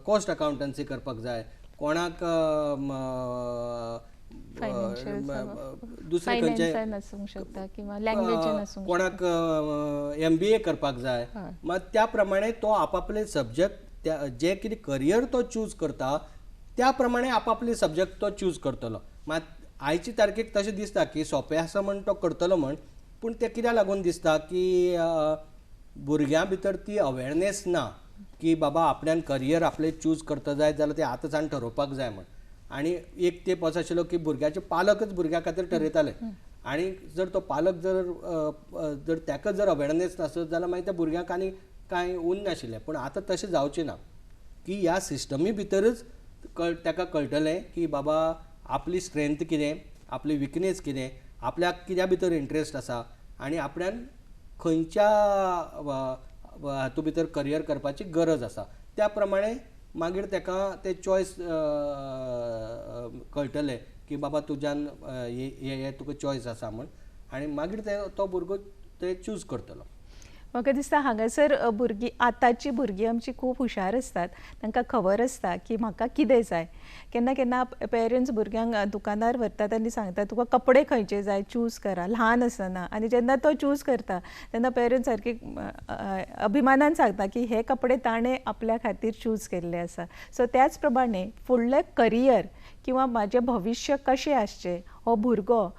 कॉस्ट अकावंटन्सी करपाक जाय, कोणाक दुसरे खंयचे कोणाक MBA करपाक जाय, मात त्या प्रमाणे तो आपापले सब्जेक्ट जे कितें करियर तो चूज करता त्या प्रमाणे आपापले सब्जेक्ट तो चूज करतलो. मात आयचे तारखेक तशें दिसता की सोंपें आसा म्हण तो करतलो म्हण, पूण ते कित्याक लागून दिसता की भुरग्यां भितर ती अवेरनेस ना की बाबा आपल्यान करियर आपले चूज करता जाय जाल्यार ते आतांच्यान ठरोवपाक जाय म्हण. आनी एक तेंप असो आशिल्लो की भुरग्याचे पालकच भुरग्या खातीर ठरयताले आनी जर तो पालक जर ताका जर अवेरनेस नासत जाल्यार मागीर त्या भुरग्याक आनी कांय उरना नाशिल्लें. पूण आतां तशें जावचें ना की ह्या सिस्टमी भितरच ताका कळटलें की बाबा आपली स्ट्रेंथ कितें, आपली विकनेस कितें, आपल्याक कित्या भितर इंट्रस्ट आसा आनी आपल्यान खंयच्या हातूंत भितर करियर करपाची गरज आसा. त्या प्रमाणे मागीर ताका ते चॉयस कळटलें की बाबा तुज्यान हे तुका चॉयस आसा म्हण, आनी मागीर तो भुरगो ते चूज करतलो. म्हाका दिसता हांगासर भुरगीं आतांची भुरगीं आमची खूब हुशार आसतात. तांकां खबर आसता की म्हाका कितें जाय. केन्ना केन्ना पेरंट्स भुरग्यांक दुकानार व्हरतात आनी सांगतात तुका कपडे खंयचे जाय चूज करा ल्हान आसतना. आनी जेन्ना तो चूज करता तेन्ना पेरंट्स सारके अभिमानान सांगता की हे कपडे ताणें आपल्या खातीर चूज केल्ले आसा. सो त्याच प्रमाणे फुडलें करियर किंवा म्हाजें भविश्य कशें आसचें हो भुरगो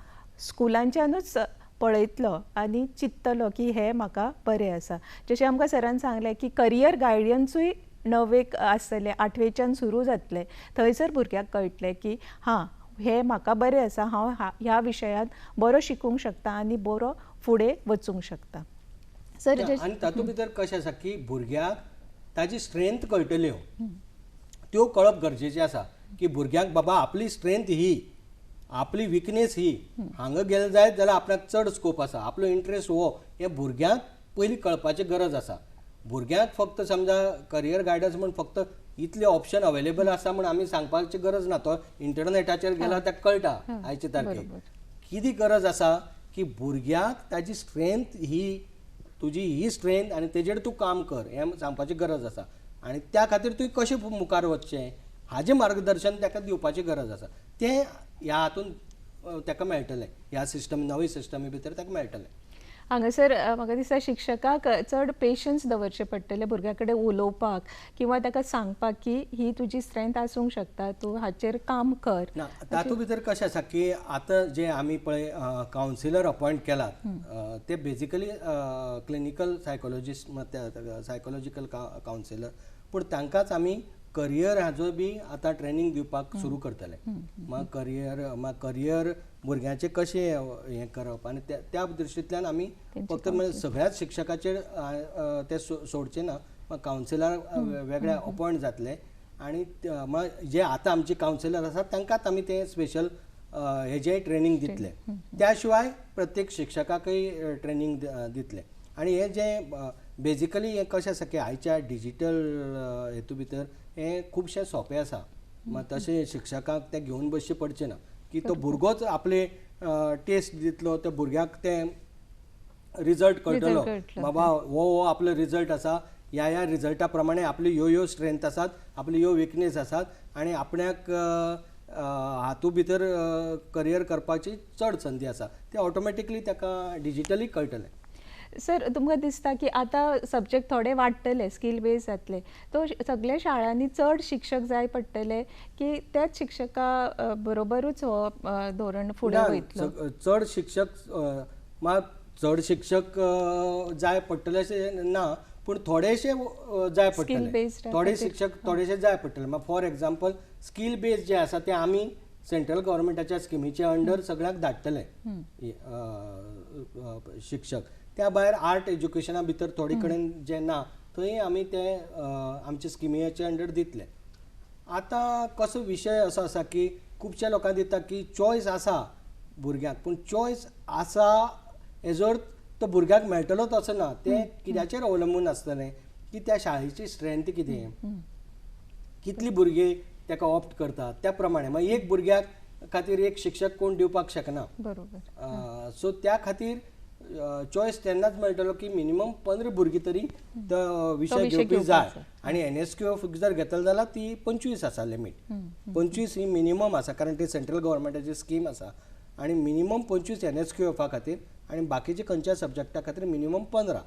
स्कुलांच्यानूच पळयतलो आनी चिंततलो की हे म्हाका बरें आसा. जशें आमकां सरान सांगलें की करियर गायडन्सूय णवेक आसतलें, 8वेच्यान सुरू जातलें. थंयसर भुरग्याक कळटलें की हां हे म्हाका बरें आसा, हांव ह्या विशयांत बरो शिकूंक शकता आनी बरो फुडें वचूंक शकता. सर आनी तातूंत भितर कशें आसा की भुरग्याक ताजी स्ट्रेंथ कळटल्यो, त्यो कळप गरजेचें आसा की भुरग्याक बाबा आपली स्ट्रेंथ ही, आपली विकनेस ही, हांगा गेले जायत जाल्यार आपल्याक चड स्कोप आसा, आपलो इंट्रस्ट हो, हे भुरग्यांक पयलीं कळपाची गरज आसा. भुरग्यांक फक्त समजा करियर गायडन्स म्हण फक्त इतले ऑप्शन अवेलेबल आसा म्हण आमी सांगपाची गरज ना. तो इंटरनेटाचेर गेल्यार ताका कळटा आयचे तारखेक. कितें गरज आसा की भुरग्याक ताजी स्ट्रेंथ ही, तुजी ही स्ट्रेंथ आनी तेजेर तूं काम कर हें सांगपाची गरज आसा. आनी त्या खातीर तुवें कशें मुखार वचचें हाजें मार्गदर्शन ताका दिवपाची गरज आसा. तें ह्या हातून ताका मेळटलें, ह्या सिस्टम नवी सिस्टमी भितर ताका मेळटलें. हांगासर म्हाका दिसता शिक्षकाक चड पेशन्स दवरचे पडटले भुरग्या कडेन उलोवपाक किंवा ताका सांगपाक की ही तुजी स्ट्रेंथ आसूंक शकता, तूं हाचेर काम कर. तातूंत भितर कशें आसा की आतां जे आमी पळय कावन्सिलर अपॉयंट केलात ते basically clinical psychologist, psychological councillor, पूण तांकांच आमी करियर हाजो बी आतां ट्रेनींग दिवपाक सुरू करतले. म्हाका करियर भुरग्यांचें कशें हें करप आनी त्या दृश्टींतल्यान आमी फक्त सगळ्याच शिक्षकाचेर ते सोडचे ना. कावन्सिलर वेगळे अपॉयंट जातले आनी जे आतां आमचे कावन्सिलर आसात तांकांच आमी ते स्पेशल हेजें ट्रेनींग दितले. त्या शिवाय प्रत्येक शिक्षकाकय ट्रेनींग दितले. आनी हें जें बेजिकली हें कशें आसा की आयच्या डिजिटल हेतू भितर हें खुबशें सोंपें आसा. तशें शिक्षकाक तें घेवन बसचें पडचें ना की तो भुरगोच आपले टेस्ट दितलो, त्या भुरग्याक तें रिजल्ट कळटलो बाबा हो आपलो रिजल्ट आसा, ह्या रिजल्टा प्रमाणे आपली ह्यो स्ट्रेंथ आसात, आपली ह्यो विकनेस आसात आनी आपणाक हातूंत भितर करियर करपाची चड संदी आसा. ते ऑटोमॅटिकली ताका डिजिटली कळटलें. सर तुमकां दिसता की आतां सब्जेक्ट थोडे वाडटले, स्कील बेज जातले, तो सगळ्या शाळांनी चड शिक्षक जाय पडटले की त्याच शिक्षका बरोबरूच हो धोरण फुडें वयतलो? चड शिक्षक जाय पडटले अशें ना, पूण थोडेशे जाय पडटले. थोडे शिक्षक थोडेशे जाय पडटले. फॉर एग्जाम्पल स्कील बेज जे आसा ते आमी सेंट्रल गव्हर्मेंटाच्या स्किमीच्या अंडर सगळ्यांक धाडटले शिक्षक. त्या भायर आर्ट एज्युकेशना भितर थोडे कडेन जे ना थंय आमी ते आमच्या स्किमीच्या अंडर दितले. आतां कसो विशय असो आसा की खुबश्या लोकांक दिता की चॉयस आसा भुरग्याक, पूण चॉयस आसा हेजोर तो भुरग्याक मेळटलोच असो ना. तें कित्याचेर अवलंबून आसतलें की त्या शाळेची स्ट्रेंथ कितें, कितली भुरगीं ताका ऑप्ट करतात त्या प्रमाणे. मागीर एक भुरग्याक खातीर एक शिक्षक कोण दिवपाक शकना. बरोबर. सो त्या खातीर चॉयस तेन्नाच मेळटलो की मिनिमम 15 भुरगीं तरी तो विशय घेवपी जाय. आनी NSQF जर घेतलो जाल्यार ती 25 आसा लिमीट. 25 ही मिनिमम आसा कारण ती सेंट्रल गव्हर्मेंटाची स्कीम आसा आनी मिनिमम 25 NSQF खातीर आनी बाकीचे खंयच्या सब्जेक्टा खातीर मिनिमम 15.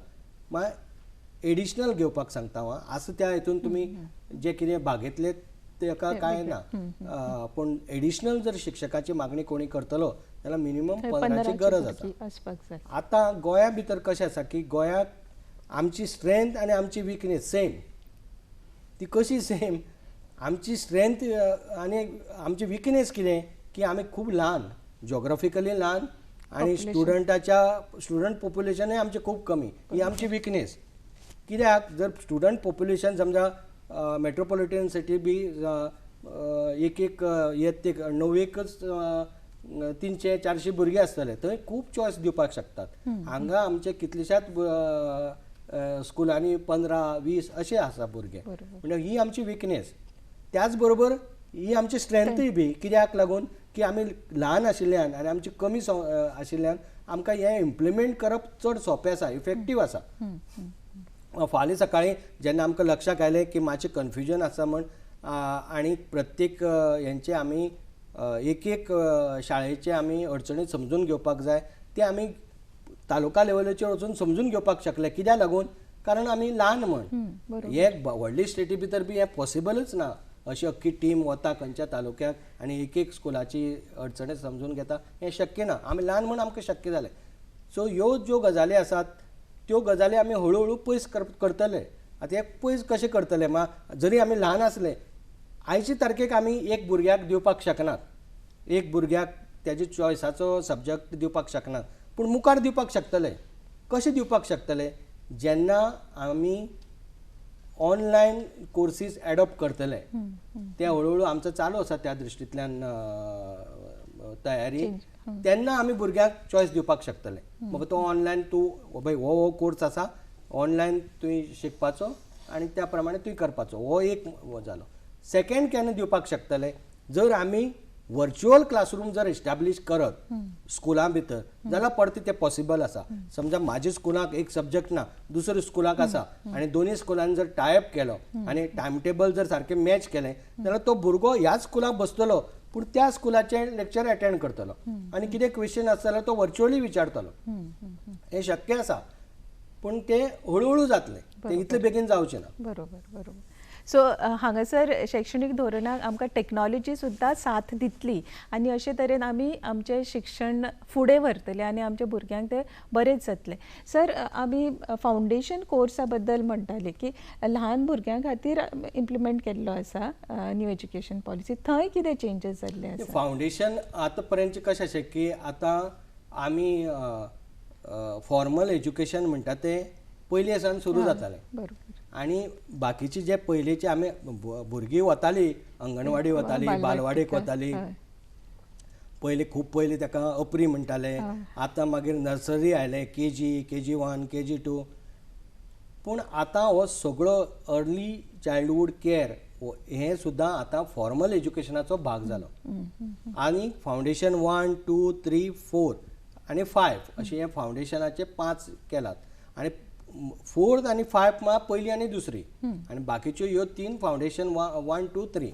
मागीर एडिशनल घेवपाक सांगता हांव. आसा त्या हितून तुमी जे कितें भागेतले ताका कांय ना, पूण एडिशनल जर शिक्षकाची मागणी कोणी करतलो जाल्यार मिनिमम 15ची गरज आसा. आतां गोंया भितर कशें आसा की गोंयाक आमची स्ट्रेंथ आनी आमची विकनेस सेम. ती कशी सेम? आमची स्ट्रेंथ आनी आमची विकनेस कितें की आमी खूब ल्हान, जॉग्राफिकली ल्हान आनी स्टुडंट पॉप्युलेशनूय आमचें खूब कमी. ही आमची विकनेस. कित्याक जर स्टुडंट पॉप्युलेशन समजा मेट्रोपॉलिटन सिटी बी एक येत णवेकच 300-400 भुरगे आसतले, थंय खूब चॉयस दिवपाक शकतात. हांगा आमचे कितलेशाच स्कुलांनी 15-20 असे आसा भुरगे, म्हणजे ही आमची विकनेस. त्याच बरोबर ही आमची स्ट्रेंथूय बी, कित्याक लागून की आमी ल्हान आशिल्ल्यान आनी आमची कमी आशिल्ल्यान आमकां हें इम्प्लिमेंट करप चड सोंपें आसा, इफेक्टीव आसा. फाल्यां सकाळीं जेन्ना आमकां लक्षाक आयलें की मातशें कन्फ्युजन आसा म्हण आनी प्रत्येक हेंचे आमी एक शाळेचे आमी अडचणी समजून घेवपाक जाय, ते आमी तालुका लेवलाचेर वचून समजून घेवपाक शकले. कित्याक लागून कारण आमी ल्हान म्हण हे व्हडले स्टेटी भितर बी हें पॉसिबलच ना. अशी अख्खी टीम वता खंयच्या तालुक्याक आनी एक स्कुलाची अडचणी समजून घेता, हें शक्य ना. आमी ल्हान म्हण आमकां शक्य जालें. सो ह्यो ज्यो गजाली आसात त्यो गजाली आमी हळू पयस करतले. आतां हे पयस कशें करतले, जरी आमी ल्हान आसले, आयचे तारखेक आमी एक भुरग्याक दिवपाक शकनात, एक भुरग्याक त्याच्या चॉयसाचो सब्जॅक्ट दिवपाक शकनात, पूण मुखार दिवपाक शकतले. कशें दिवपाक शकतले, जेन्ना आमी ऑनलायन कोर्सीस एडॉप्ट करतले. ते हळू आमचो चालू आसा त्या दृश्टींतल्यान तयारी. तेन्ना आमी भुरग्याक चॉयस दिवपाक शकतले. मग तो ऑनलायन तूं बाय हो कोर्स आसा, ऑनलायन तुवें शिकपाचो आनी त्या प्रमाणे तुवें करपाचो, हो एक जालो. सेकंड केन्ना दिवपाक शकतले, जर आमी वर्च्युअल क्लासरूम जर इस्टॅब्लिश करत स्कुलां भितर, जाल्यार परते ते पॉसिबल आसा. समजा म्हाज्या स्कुलाक एक सब्जॅक्ट ना, दुसऱ्या स्कुलाक आसा, आनी दोनी स्कुलांनी जर टायप केलो आनी टायम टेबल जर सारकें मॅच केलें, जाल्यार तो भुरगो ह्याच स्कुलाक बसतलो, पूण त्या स्कुलाचे लेक्चर अटेंड करतलो आनी कितें क्वेश्चन आसा जाल्यार तो वर्च्युअली विचारतलो. हें शक्य आसा, पूण तें हळू जातलें, तें इतलें बेगीन जावचें ना. बरोबर. सो हांगासर शैक्षणीक धोरणाक आमकां टेक्नॉलॉजी सुद्दां साथ दितली आनी अशे तरेन आमी आमचें शिक्षण फुडें व्हरतले आनी आमच्या भुरग्यांक तें बरेंच जातलें. सर, आमी फावंडेशन कोर्सा बद्दल म्हणटाले की ल्हान भुरग्यां खातीर इम्प्लिमेंट केल्लो आसा न्यू एज्युकेशन पॉलिसी. थंय कितें चेंजीस जाल्ले आसा? फावंडेशन आतां पर्यंत कशें आसा की आतां आमी फॉर्मल एज्युकेशन म्हणटा तें पयलीं सावन सुरू जातालें. बरोबर. आनी बाकीचे जे पयलींचे आमी भुरगीं वतालीं, अंगणवाडी वताली, बालवाडीक वताली. पयलीं खूब पयलीं ताका अप्री म्हणटाले, आतां मागीर नर्सरी आयले, KG 1, KG 2. पूण आतां हो सगळो अर्ली चायल्डहूड केअर हें सुद्दां आतां फॉर्मल एज्युकेशनाचो भाग जालो. आनी फावंडेशन 1, 2, 3, 4 आनी 5 अशें हे फावंडेशनाचे 5 केलात. आनी 4th आनी 5th पयली आनी दुसरी, आनी बाकीच्यो ह्यो 3 फावंडेशन 1, 2, 3.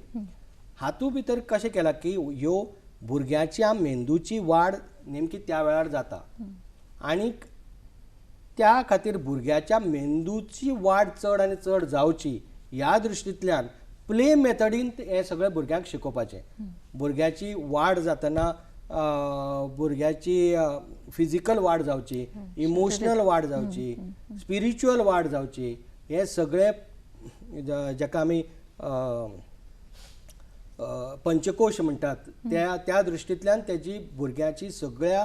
हातूंत भितर कशें केलां की ह्यो भुरग्याच्या मेंदूची वाड नेमकी त्या वेळार जाता, आनी त्या खातीर भुरग्याच्या मेंदूची वाड चड आनी चड जावची ह्या दृश्टींतल्यान प्ले मेथडीन हे सगळे भुरग्यांक शिकोवपाचें. भुरग्याची वाड जातना भुरग्याची फिजिकल वाड जावची, इमोशनल वाड जावची, स्पिरिच्युअल वाड जावची, हे सगळे जाका आमी पंचकोश म्हणटात त्या दृश्टींतल्यान तेजी भुरग्याची सगळ्या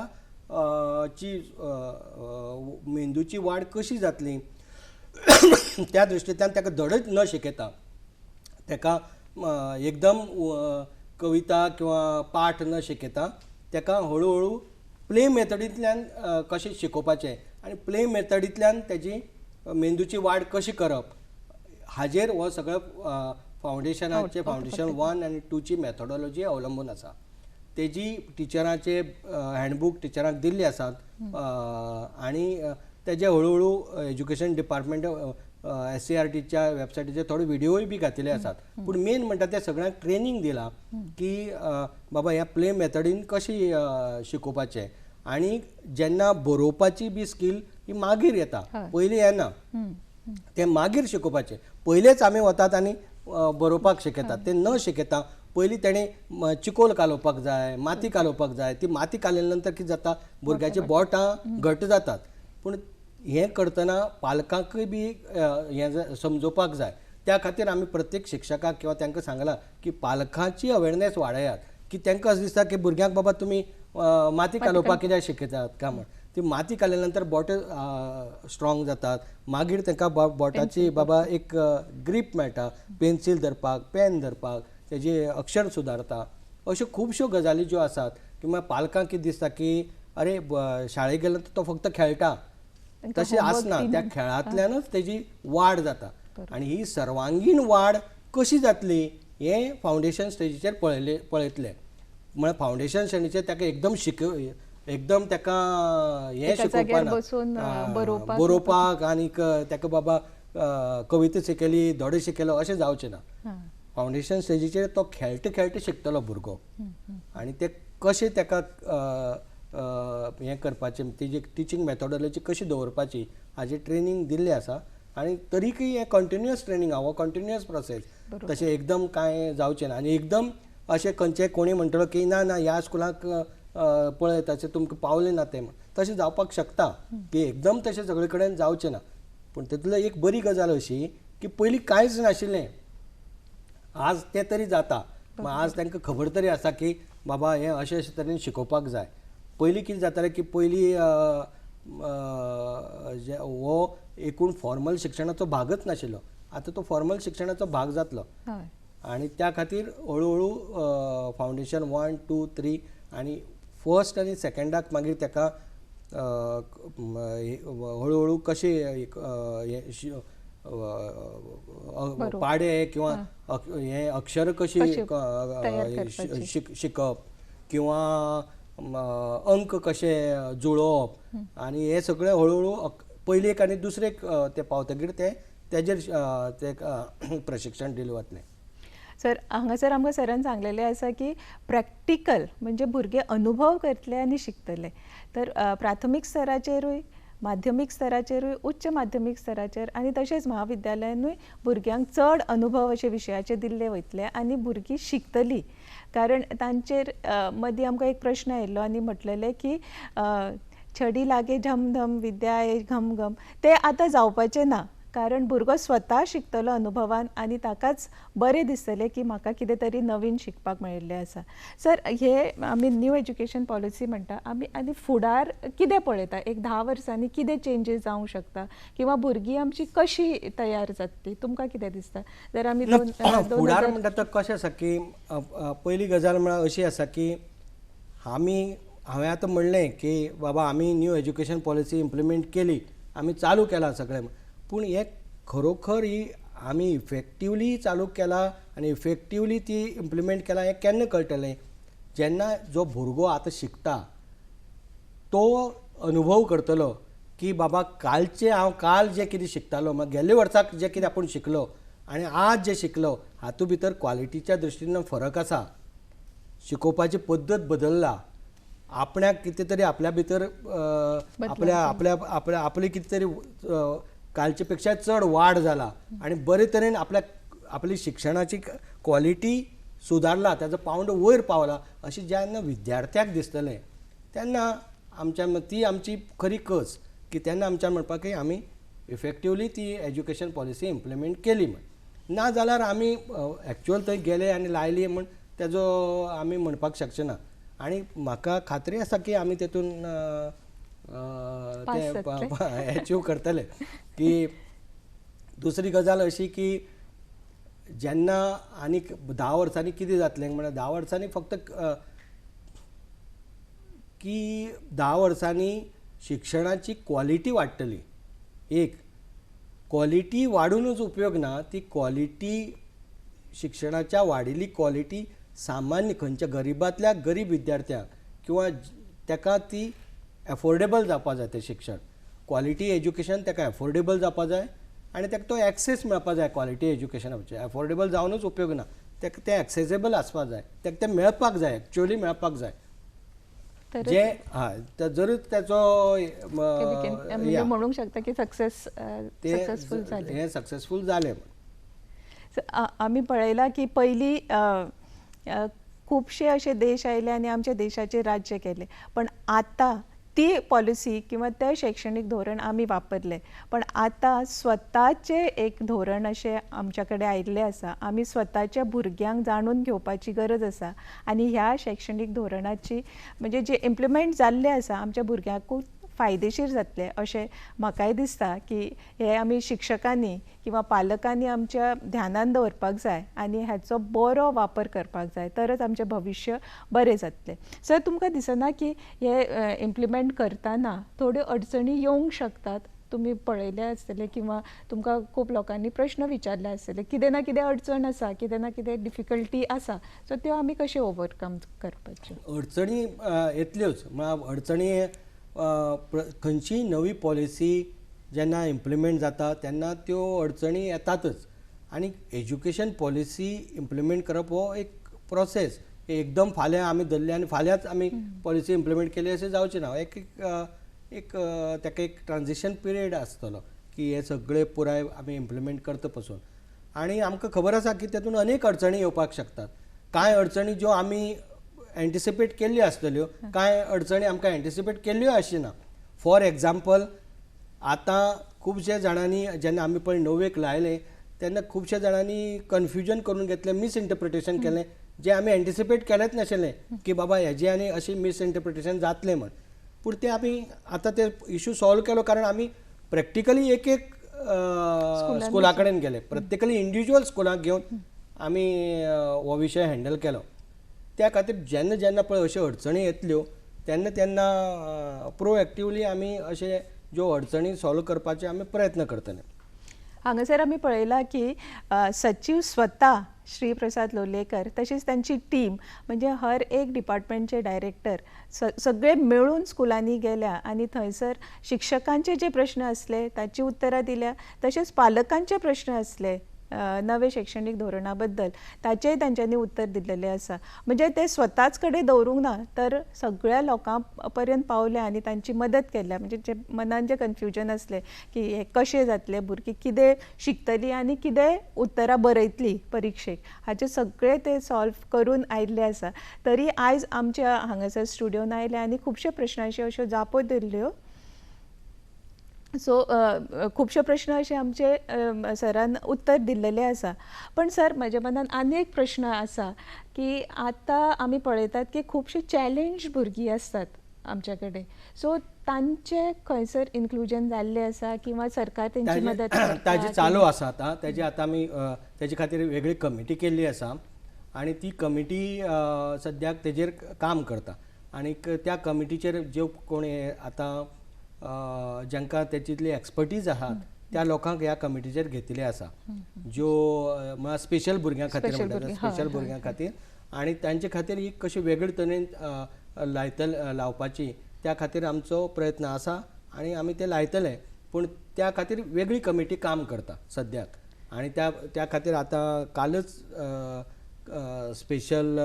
मेंदूची वाड कशी जातली त्या दृश्टींतल्यान ताका धडच न शिकयता. ताका एकदम कविता किंवा पाठ न शिकयता, ताका हळू प्ले मेथडींतल्यान कशें शिकोवपाचें आनी प्ले मेथडींतल्यान तेजी मेंदूची वाड कशी करप हाजेर हो सगळो फावंडेशन 1 आनी 2 ची मेथोडॉलॉजी अवलंबून आसा. तेजी टिचरांचे हँडबूक टिचरांक दिल्ले आसात आनी तेजे हळू एज्युकेशन डिपार्टमेंट SCRTच्या वेबसायटीचेर थोडे व्हिडिओय बी घातिल्ले आसात. पूण मेन म्हणटा ते सगळ्यांक ट्रेनींग दिलां की बाबा ह्या प्ले मेथडीन कशी शिकोवपाचें. आनी जेन्ना बरोवपाची बी स्कील ही मागीर येता, पयलीं येना, तें मागीर शिकोवपाचें. पयलेच आमी वतात आनी बरोवपाक शिकयतात, तें न शिकयता पयलीं तेणें चिकोल कालोवपाक जाय, माती कालोवपाक जाय. ती माती कालयल्या नंतर कितें जाता, भुरग्याची बोटां घट्ट जातात. पूण हें करतना पालकांकय बी हें समजोवपाक जाय. त्या खातीर आमी प्रत्येक शिक्षकाक किंवा तांकां सांगलां की पालकांची अवेरनेस वाडयात, की तांकां अशें दिसता की भुरग्यांक बाबा तुमी माती कालोवपाक कित्याक शिकयतात काय म्हण. ती माती काडल्या नंतर बोट स्ट्रॉंग जातात, मागीर तांकां बोटाची बाबा एक ग्रीप मेळटा, पेन्सील धरपाक, पेन धरपाक, तेजी अक्षर सुदारता. अश्यो खुबश्यो गजाली ज्यो आसात किंवा पालकांक कितें दिसता की अरे शाळेक गेलो तो फक्त खेळटा, तशें आसना. त्या खेळांतल्यानच तेजी वाड जाता आनी ही सर्वांगीण वाड कशी जातली हें फावंडेशन स्टेजीचेर पळयतले. म्हळ्यार फावंडेशन स्टेजीचेर ताका एकदम ताका हें शिकोवपाक बरोवपाक आनीक ताका बाबा कविता शिकयली, धडे शिकयलो अशें जावचें ना. फावंडेशन स्टेजीचेर तो खेळटा शिकतलो भुरगो आनी ते कशें ताका हें करपाचें, तेजी टिचींग मॅथोडॉलॉजी कशी दवरपाची हाजी ट्रेनींग दिल्लें आसा. आनी तरीकय हें कंटिन्युअस ट्रेनींग हो कंटिन्युअस प्रोसेस, तशें एकदम कांय जावचें ना. आनी एकदम अशें खंयचें कोणी म्हणटलो की ना ह्या स्कुलाक पळय तशें तुमकां पावलें ना तें, तशें जावपाक शकता की एकदम तशें सगळे कडेन जावचें ना. पूण तितूंतलो एक बरी गजाल अशी की पयलीं कांयच नाशिल्लें, आज तें तरी जाता. आज तांकां खबर तरी आसा की बाबा हें अशें तरेन शिकोवपाक जाय. पयलीं कितें जातालें की पयलीं हो एकूण फॉर्मल शिक्षणाचो भागच नाशिल्लो. आतां तो फॉर्मल शिक्षणाचो भाग जातलो आनी त्या खातीर हळू फावंडेशन 1, 2, 3 आनी फर्स्ट आनी सेकंडाक मागीर ताका हळू कशें पाडे किंवा हे अक्षर कशी शिकप किंवा अंक कशे जुळोवप आनी हे सगळें हळू पयलेक आनी दुसरेक ते पावतकीर तेजेर ते प्रशिक्षण दिलें वतलें. सर हांगासर आमकां सरान सांगलेलें आसा की प्रॅक्टिकल म्हणजे भुरगे अनुभव करतले आनी शिकतले. तर प्राथमीक स्तराचेरूय, माध्यमीक स्तराचेरूय, उच्च माध्यमीक स्तराचेर आनी तशेंच महाविद्यालयांनूय भुरग्यांक चड अनुभव अशे विशयाचे दिल्ले वयतले आनी भुरगीं शिकतलीं. कारण तांचेर मदीं आमकां एक प्रश्न आयिल्लो आनी म्हटलेलें की छडी लागे झमझम विद्या आये घम घम, तें आतां जावपाचें ना. कारण भुरगो स्वता शिकतलो अनुभवान आनी ताकाच बरें दिसतलें की म्हाका कितें तरी नवीन शिकपाक मेळिल्लें आसा. सर हे आमी न्यू एज्युकेशन पॉलिसी म्हणटा, आमी आनी फुडार कितें पळयता, एक 10 वर्सांनी कितें चेंजीस जावंक शकता किंवा भुरगीं आमची कशी तयार जातली, तुमकां कितें दिसता? जर आमी फुडार म्हणटा तो कशें आसा की पयली गजाल म्हळ्यार अशी आसा की हांवें आतां म्हणलें की बाबा आमी न्यू एज्युकेशन पॉलिसी इम्प्लिमेंट केली, आमी चालू केलां सगळें. पूण हे खरोखर ही आमी इफेक्टिवली चालू केला आनी इफेक्टिवली ती इम्प्लिमेंट केला हें केन्ना कळटलें? जेन्ना जो भुरगो आतां शिकता तो अनुभव करतलो की बाबा हांव काल जें कितें शिकतालो, गेल्ल्या वर्साक जें कितें आपूण शिकलो आनी आज जें शिकलो हातूंत भितर क्वॉलिटीच्या दृश्टीन फरक आसा. शिकोवपाची पद्दत बदलला. आपणाक कितें तरी आपल्या भितर आपली कितें तरी कालचे पेक्षा चड वाड जाला आनी बरे तरेन आपली शिक्षणाची क्वॉलिटी सुदारला, ताजो पावंडो वयर पावला अशें जेन्ना विद्यार्थ्याक दिसतलें तेन्ना ती आमची खरी कस की तेन्ना आमच्यान म्हणपाक की आमी इफेक्टिवली ती एज्युकेशन पॉलिसी इम्प्लिमेंट केली म्हण. ना जाल्यार आमी एक्चुअल थंय गेले आनी लायली म्हण तेजो आमी म्हणपाक शकचे ना. आनी म्हाका खात्री आसा की आमी तेतून ते अचीव करतले. की दुसरी गजाल अशी की जेन्ना आनीक 10 वर्सांनी कितें जातलें म्हळ्यार 10 वर्सांनी फक्त की 10 वर्सांनी शिक्षणाची क्वॉलिटी वाडटली. एक क्वॉलिटी वाडूनच उपयोग ना, ती क्वॉलिटी शिक्षणाच्या वाडिल्ली क्वॉलिटी सामान्य खंयच्या गरीबांतल्या गरीब विद्यार्थ्याक किंवा ताका ती एफोर्डेबल जावपा जाय. तें शिक्षण क्वॉलिटी एज्युकेशन ताका एफोर्डेबल जावपा जाय आनी ताका तो एक्सेस मेळपा जाय. क्वॉलिटी एज्युकेशनाचे एफोर्डेबल जावनूच उपयोग ना, ताका तें एक्सेसेबल आसपा जाय, ताका तें मेळपाक जाय, एक्चुअली मेळपाक जाय. जे जरूच ताचो म्हणूंक शकता की सक्सेसफूल जालें. आमी पळयलां की पयलीं खुबशे अशे देश आयले आनी आमच्या देशाचेर राज्य केले, पण आतां ती पॉलिसी किंवा तें शैक्षणीक धोरण आमी वापरले, पण आतां स्वताचें एक धोरण अशें आमच्या कडेन आयिल्लें आसा. आमी स्वताच्या भुरग्यांक जाणून घेवपाची गरज आसा आनी ह्या शैक्षणीक धोरणाची म्हणजे जे इम्प्लिमेंट जाल्लें आसा आमच्या भुरग्यांकूच फायदेशीर जातले अशें म्हाकाय दिसता की हे आमी शिक्षकांनी किंवा पालकांनी आमच्या ध्यानान दवरपाक जाय आनी हाचो बरो वापर करपाक जाय तरच आमचें भविश्य बरें जातलें. सर तुमकां दिसना की हे इम्प्लिमेंट करतना थोड्यो अडचणी येवंक शकतात? तुम्ही पळयले आसतले किंवा तुमकां खूब लोकांनी प्रश्न विचारले आसतले, कितें ना कितें अडचण आसा, कितें ना कितें डिफिकल्टी आसा, सो त्यो आमी कशें ओवरकम करपाच्यो? अडचणी येतल्योच. म्हळ्यार अडचणी खंयचीय नवी पॉलिसी जेन्ना इम्प्लिमेंट जाता तेन्ना त्यो अडचणी येतातच. आनी एज्युकेशन पॉलिसी इम्प्लिमेंट करप हो एक प्रोसेस. एकदम फाल्यां आमी धरले आनी फाल्यांच आमी पॉलिसी इम्प्लिमेंट केली अशें जावचें ना. एक ताका एक ट्रान्झिशन पिरियड आसतलो की हे सगळे पुराय आमी इम्प्लिमेंट करता पासून. आनी आमकां खबर आसा की तातूंत अनेक अडचणी येवपाक शकतात. कांय अडचणी ज्यो आमी एंटिसिपेट केल्ल्यो आसतल्यो, कांय अडचणी आमकां एंटिसिपेट केल्ल्यो आशिना. फॉर एग्जाम्पल आतां खुबशे जाणांनी जेन्ना आमी पळय णव्वेक लायले तेन्ना खुबशे जाणांनी कन्फ्युजन करून घेतलें, मिसइंटरप्रिटेशन केलें जें आमी एंटिसिपेट केलेंच नाशिल्लें की बाबा हेजें आनी अशें मिसइंटरप्रिटेशन जातलें म्हण. पूण तें आमी आतां ते इशू सॉल्व केलो कारण आमी प्रॅक्टिकली एक स्कुला कडेन गेले, प्रत्येकली इंडिविज्युअल स्कुलाक घेवन आमी हो विशय हँडल केलो. त्या खातीर जेन्ना जेन्ना पळय अश्यो अडचणी येतल्यो तेन्ना तेन्ना प्रोएक्टिवली आमी अशे ज्यो अडचणी सॉल्व करपाचे आमी प्रयत्न करतले. हांगासर आमी पळयलां की सचिव स्वता श्री प्रसाद लोलयेकर तशेंच तांची टीम म्हणजे हर एक डिपार्टमेंटचे डायरेक्टर सगळे मेळून स्कुलांनी गेल्या आनी थंयसर शिक्षकांचे जे प्रश्न आसले ताची उत्तरां दिल्या, तशेंच पालकांचे प्रश्न आसले नवे शैक्षणिक धोरणा बद्दल ताचेय तांच्यांनी उत्तर दिल्लेलें आसा. म्हणजे ते स्वताच कडेन दवरूंक ना तर सगळ्या लोकां पर्यंत पावल्या आनी तांची मदत केल्या. म्हणजे जे मनान जे कन्फ्युजन आसलें की हे कशें जातलें, भुरगीं कितें शिकतलीं आनी कितें उतरां बरयतलीं परिक्षेक, हाचे सगळे ते सॉल्व करून आयिल्ले आसा. तरी आयज आमच्या हांगासर स्टुडियोन आयले आनी खुबशे प्रश्नांच्यो अश्यो जापो दिल्ल्यो. सो खुबशे प्रश्न अशे आमचे सरान उत्तर दिल्लेले आसा. पण सर म्हाज्या मनान आनी एक प्रश्न आसा की आतां आमी पळयतात की खुबशे चॅलेंज भुरगीं आसतात आमच्या कडेन, सो तांचे खंयसर इन्क्लुजन जाल्लें आसा किंवा सरकार तेंची मदत ताजी चालू आसा आतां. ताजी आतां आमी तेजे खातीर वेगळी कमिटी केल्ली आसा आनी ती कमिटी सद्याक तेजेर काम करता. आनी त्या कमिटीचेर ज्यो कोण आतां जांकां तेचितली एक्सपर्टीज आहात त्या लोकांक ह्या कमिटीचेर घेतिल्ले आसा, ज्यो म्हळ्यार स्पेशल भुरग्यां खातीर म्हणटात, स्पेशल भुरग्यां खातीर. आनी तांचे खातीर ही कशी वेगळे तरेन लावपाची त्या खातीर आमचो प्रयत्न आसा आनी आमी ते लायतले. पूण त्या खातीर वेगळी कमिटी काम करता सद्याक. आनी त्या खातीर आतां कालच स्पेशल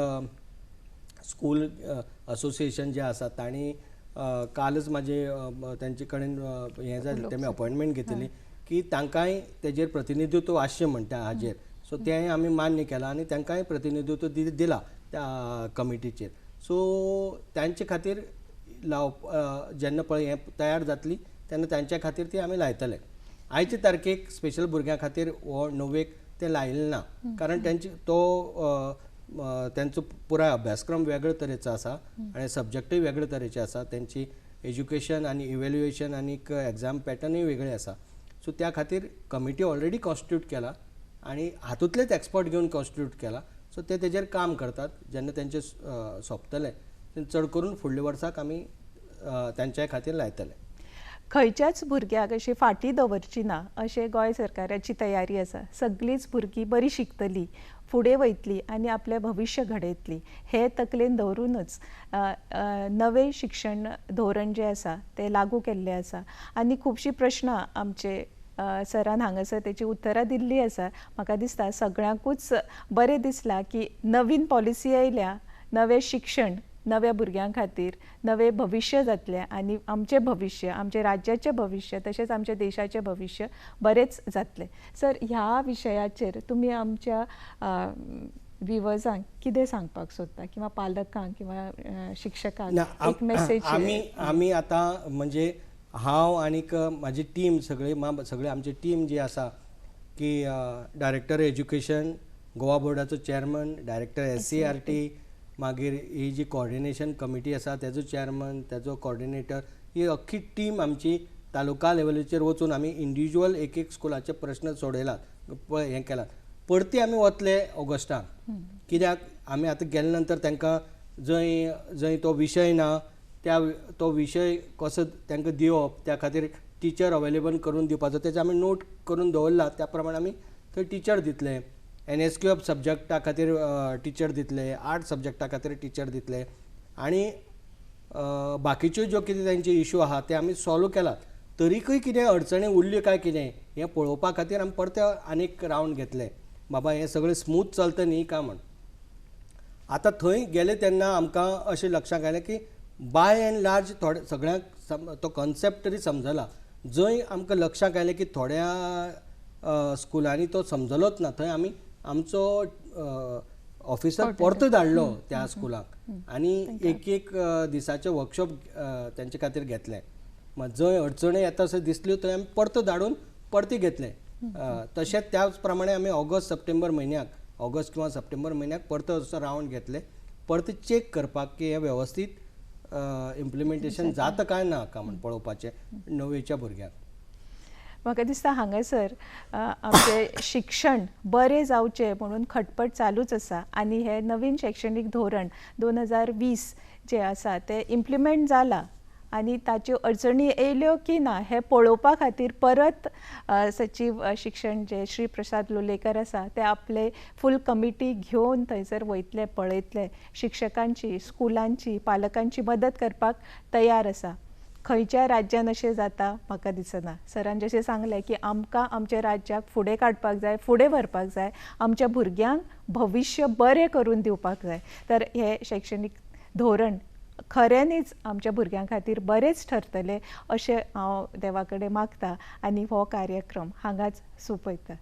स्कूल असोसिएशन जे आसा तांणी कालच तांचे कडेन हें जालें, तेमी अपॉयंटमेंट घेतली की तांकांय तेजेर प्रतिनिधित्व आसचें म्हणटा हाजेर. सो तेंय आमी मान्य केलां आनी तांकांय प्रतिनिधित्व दिलां त्या कमिटीचेर. सो तांचे खातीर जेन्ना पळय हें तयार जातली तेन्ना तांच्या खातीर ती आमी लायतले. आयचे तारखेक स्पेशल भुरग्यां खातीर हो णव्वेक ते लायिल्लें ना कारण त्यांचो पुराय अभ्यासक्रम वेगळे तरेचो आसा आनी सब्जेक्टूय वेगळे तरेचे आसा. तेंची एज्युकेशन आनी इवॅल्युएशन आनी एग्जाम पॅटर्नूय वेगळे आसा. सो त्या खातीर कमिटी ऑलरेडी कॉन्स्टिट्यूट केला आनी हातूंतलेच एक्सपर्ट घेवन कॉन्स्टिट्यूट केला. सो ते तेजेर काम करतात. जेन्ना तेंचे सोंपतले चड करून फुडल्या वर्साक आमी तांच्या खातीर लायतले. खंयच्याच भुरग्याक अशी फाटी दवरची ना अशें गोंय सरकाराची तयारी आसा. सगळींच भुरगीं बरी शिकतलीं, फुडें वयतलीं आनी आपलें भविश्य घडयतलीं हे तकलेन दवरूनच नवें शिक्षण धोरण जें आसा तें लागू केल्लें आसा. आनी खुबशीं प्रश्नां आमचे सरान हांगासर तेची उतरां दिल्लीं आसा. म्हाका दिसता सगळ्यांकूच बरें दिसलां की नवीन पॉलिसी आयल्या, नवें शिक्षण नव्या भुरग्यां खातीर नवें भविश्य जातलें आनी आमचें भविश्य, आमच्या राज्याचें भविश्य तशेंच आमच्या देशाचें भविश्य बरेंच जातलें. सर ह्या विशयाचेर तुमी आमच्या व्ह्युअर्सांक कितें सांगपाक सोदता किंवा पालकांक किंवा शिक्षकांक एक मेसेज? आमी आतां म्हणजे हांव आनीक म्हाजी टीम सगळे आमची टीम जी आसा की डायरेक्टर एज्युकेशन, गोवा बोर्डाचो चेअरमन, डायरेक्टर SCRT, मागीर ही जी कॉर्डिनेशन कमिटी आसा तेजो चेअरमन, तेजो कॉर्डिनेटर, ही अख्खी टीम आमची तालुका लेवलीचेर वचून आमी इंडिविज्युअल एक एक स्कुलाचे प्रश्न सोडयलात, हें केलात. परती आमी वतले ऑगस्टाक. कित्याक आमी आतां गेले नंतर तांकां जंय तो विशय ना तो विशय कसो तांकां दिवप, त्या खातीर टिचर अवेलेबल करून दिवपाचो तेजे आमी नोट करून दवरला. त्या प्रमाणे आमी थंय टिचर दितले. NSQF सब्जेक्टा खातीर टिचर दितले, आर्ट सब्जेक्टा खातीर टीचर दितले, आनी बाकीच्यो ज्यो कितें तांचे इश्यू आहा ते आमी सॉल्व केलात. तरीकय कितें अडचणी उरल्यो काय कितें हें पळोवपा खातीर आमी परते आनीक रावंड घेतले. बाबा हें सगळें स्मूथ चलता न्ही काय म्हण. आतां थंय गेले तेन्ना आमकां अशें लक्षांत आयलें की बाय एंड लार्ज थोडे सगळ्यांक तो कॉन्सेप्ट तरी समजला. जंय आमकां लक्षांत आयलें की थोड्या स्कुलांनी तो समजलोच ना, थंय आमी आमचो ऑफिसर परतो धाडलो त्या स्कुलाक आनी एक दिसाचे वर्कशॉप तेंचे खातीर घेतले. जंय अडचणी येता अशें दिसल्यो थंय आमी परतो धाडून परती घेतले. तशेंच त्याच प्रमाणे आमी ऑगस्ट किंवा सप्टेंबर म्हयन्याक परतो असो रावंड घेतले, परते चॅक करपाक की हें वेवस्थीत इम्प्लिमेंटेशन जाता काय ना का म्हण पळोवपाचें णवेच्या भुरग्यांक. म्हाका दिसता हांगासर आमचे शिक्षण बरें जावचें म्हणून खटपट चालूच आसा आनी हे नवीन शैक्षणीक धोरण 2020 जे आसा ते इम्प्लिमेंट जाला आनी ताच्यो अडचणी येयल्यो की ना हे पळोवपा खातीर परत सचीव शिक्षण जे श्री प्रसाद लोलयेकर आसा ते आपले फूल कमिटी घेवन थंयसर वयतले, पळयतले, शिक्षकांची, स्कुलांची, पालकांची मदत करपाक तयार आसा. खंयच्या राज्यान अशें जाता म्हाका दिसना. सरान जशें सांगलें की आमकां आमच्या राज्याक फुडें काडपाक जाय, फुडें व्हरपाक जाय, आमच्या भुरग्यांक भविश्य बरें करून दिवपाक जाय. तर हे शैक्षणीक धोरण खऱ्यांनीच आमच्या भुरग्यां खातीर बरेंच ठरतलें अशें हांव देवा कडेन मागतां आनी हो कार्यक्रम हांगाच सोंपयता.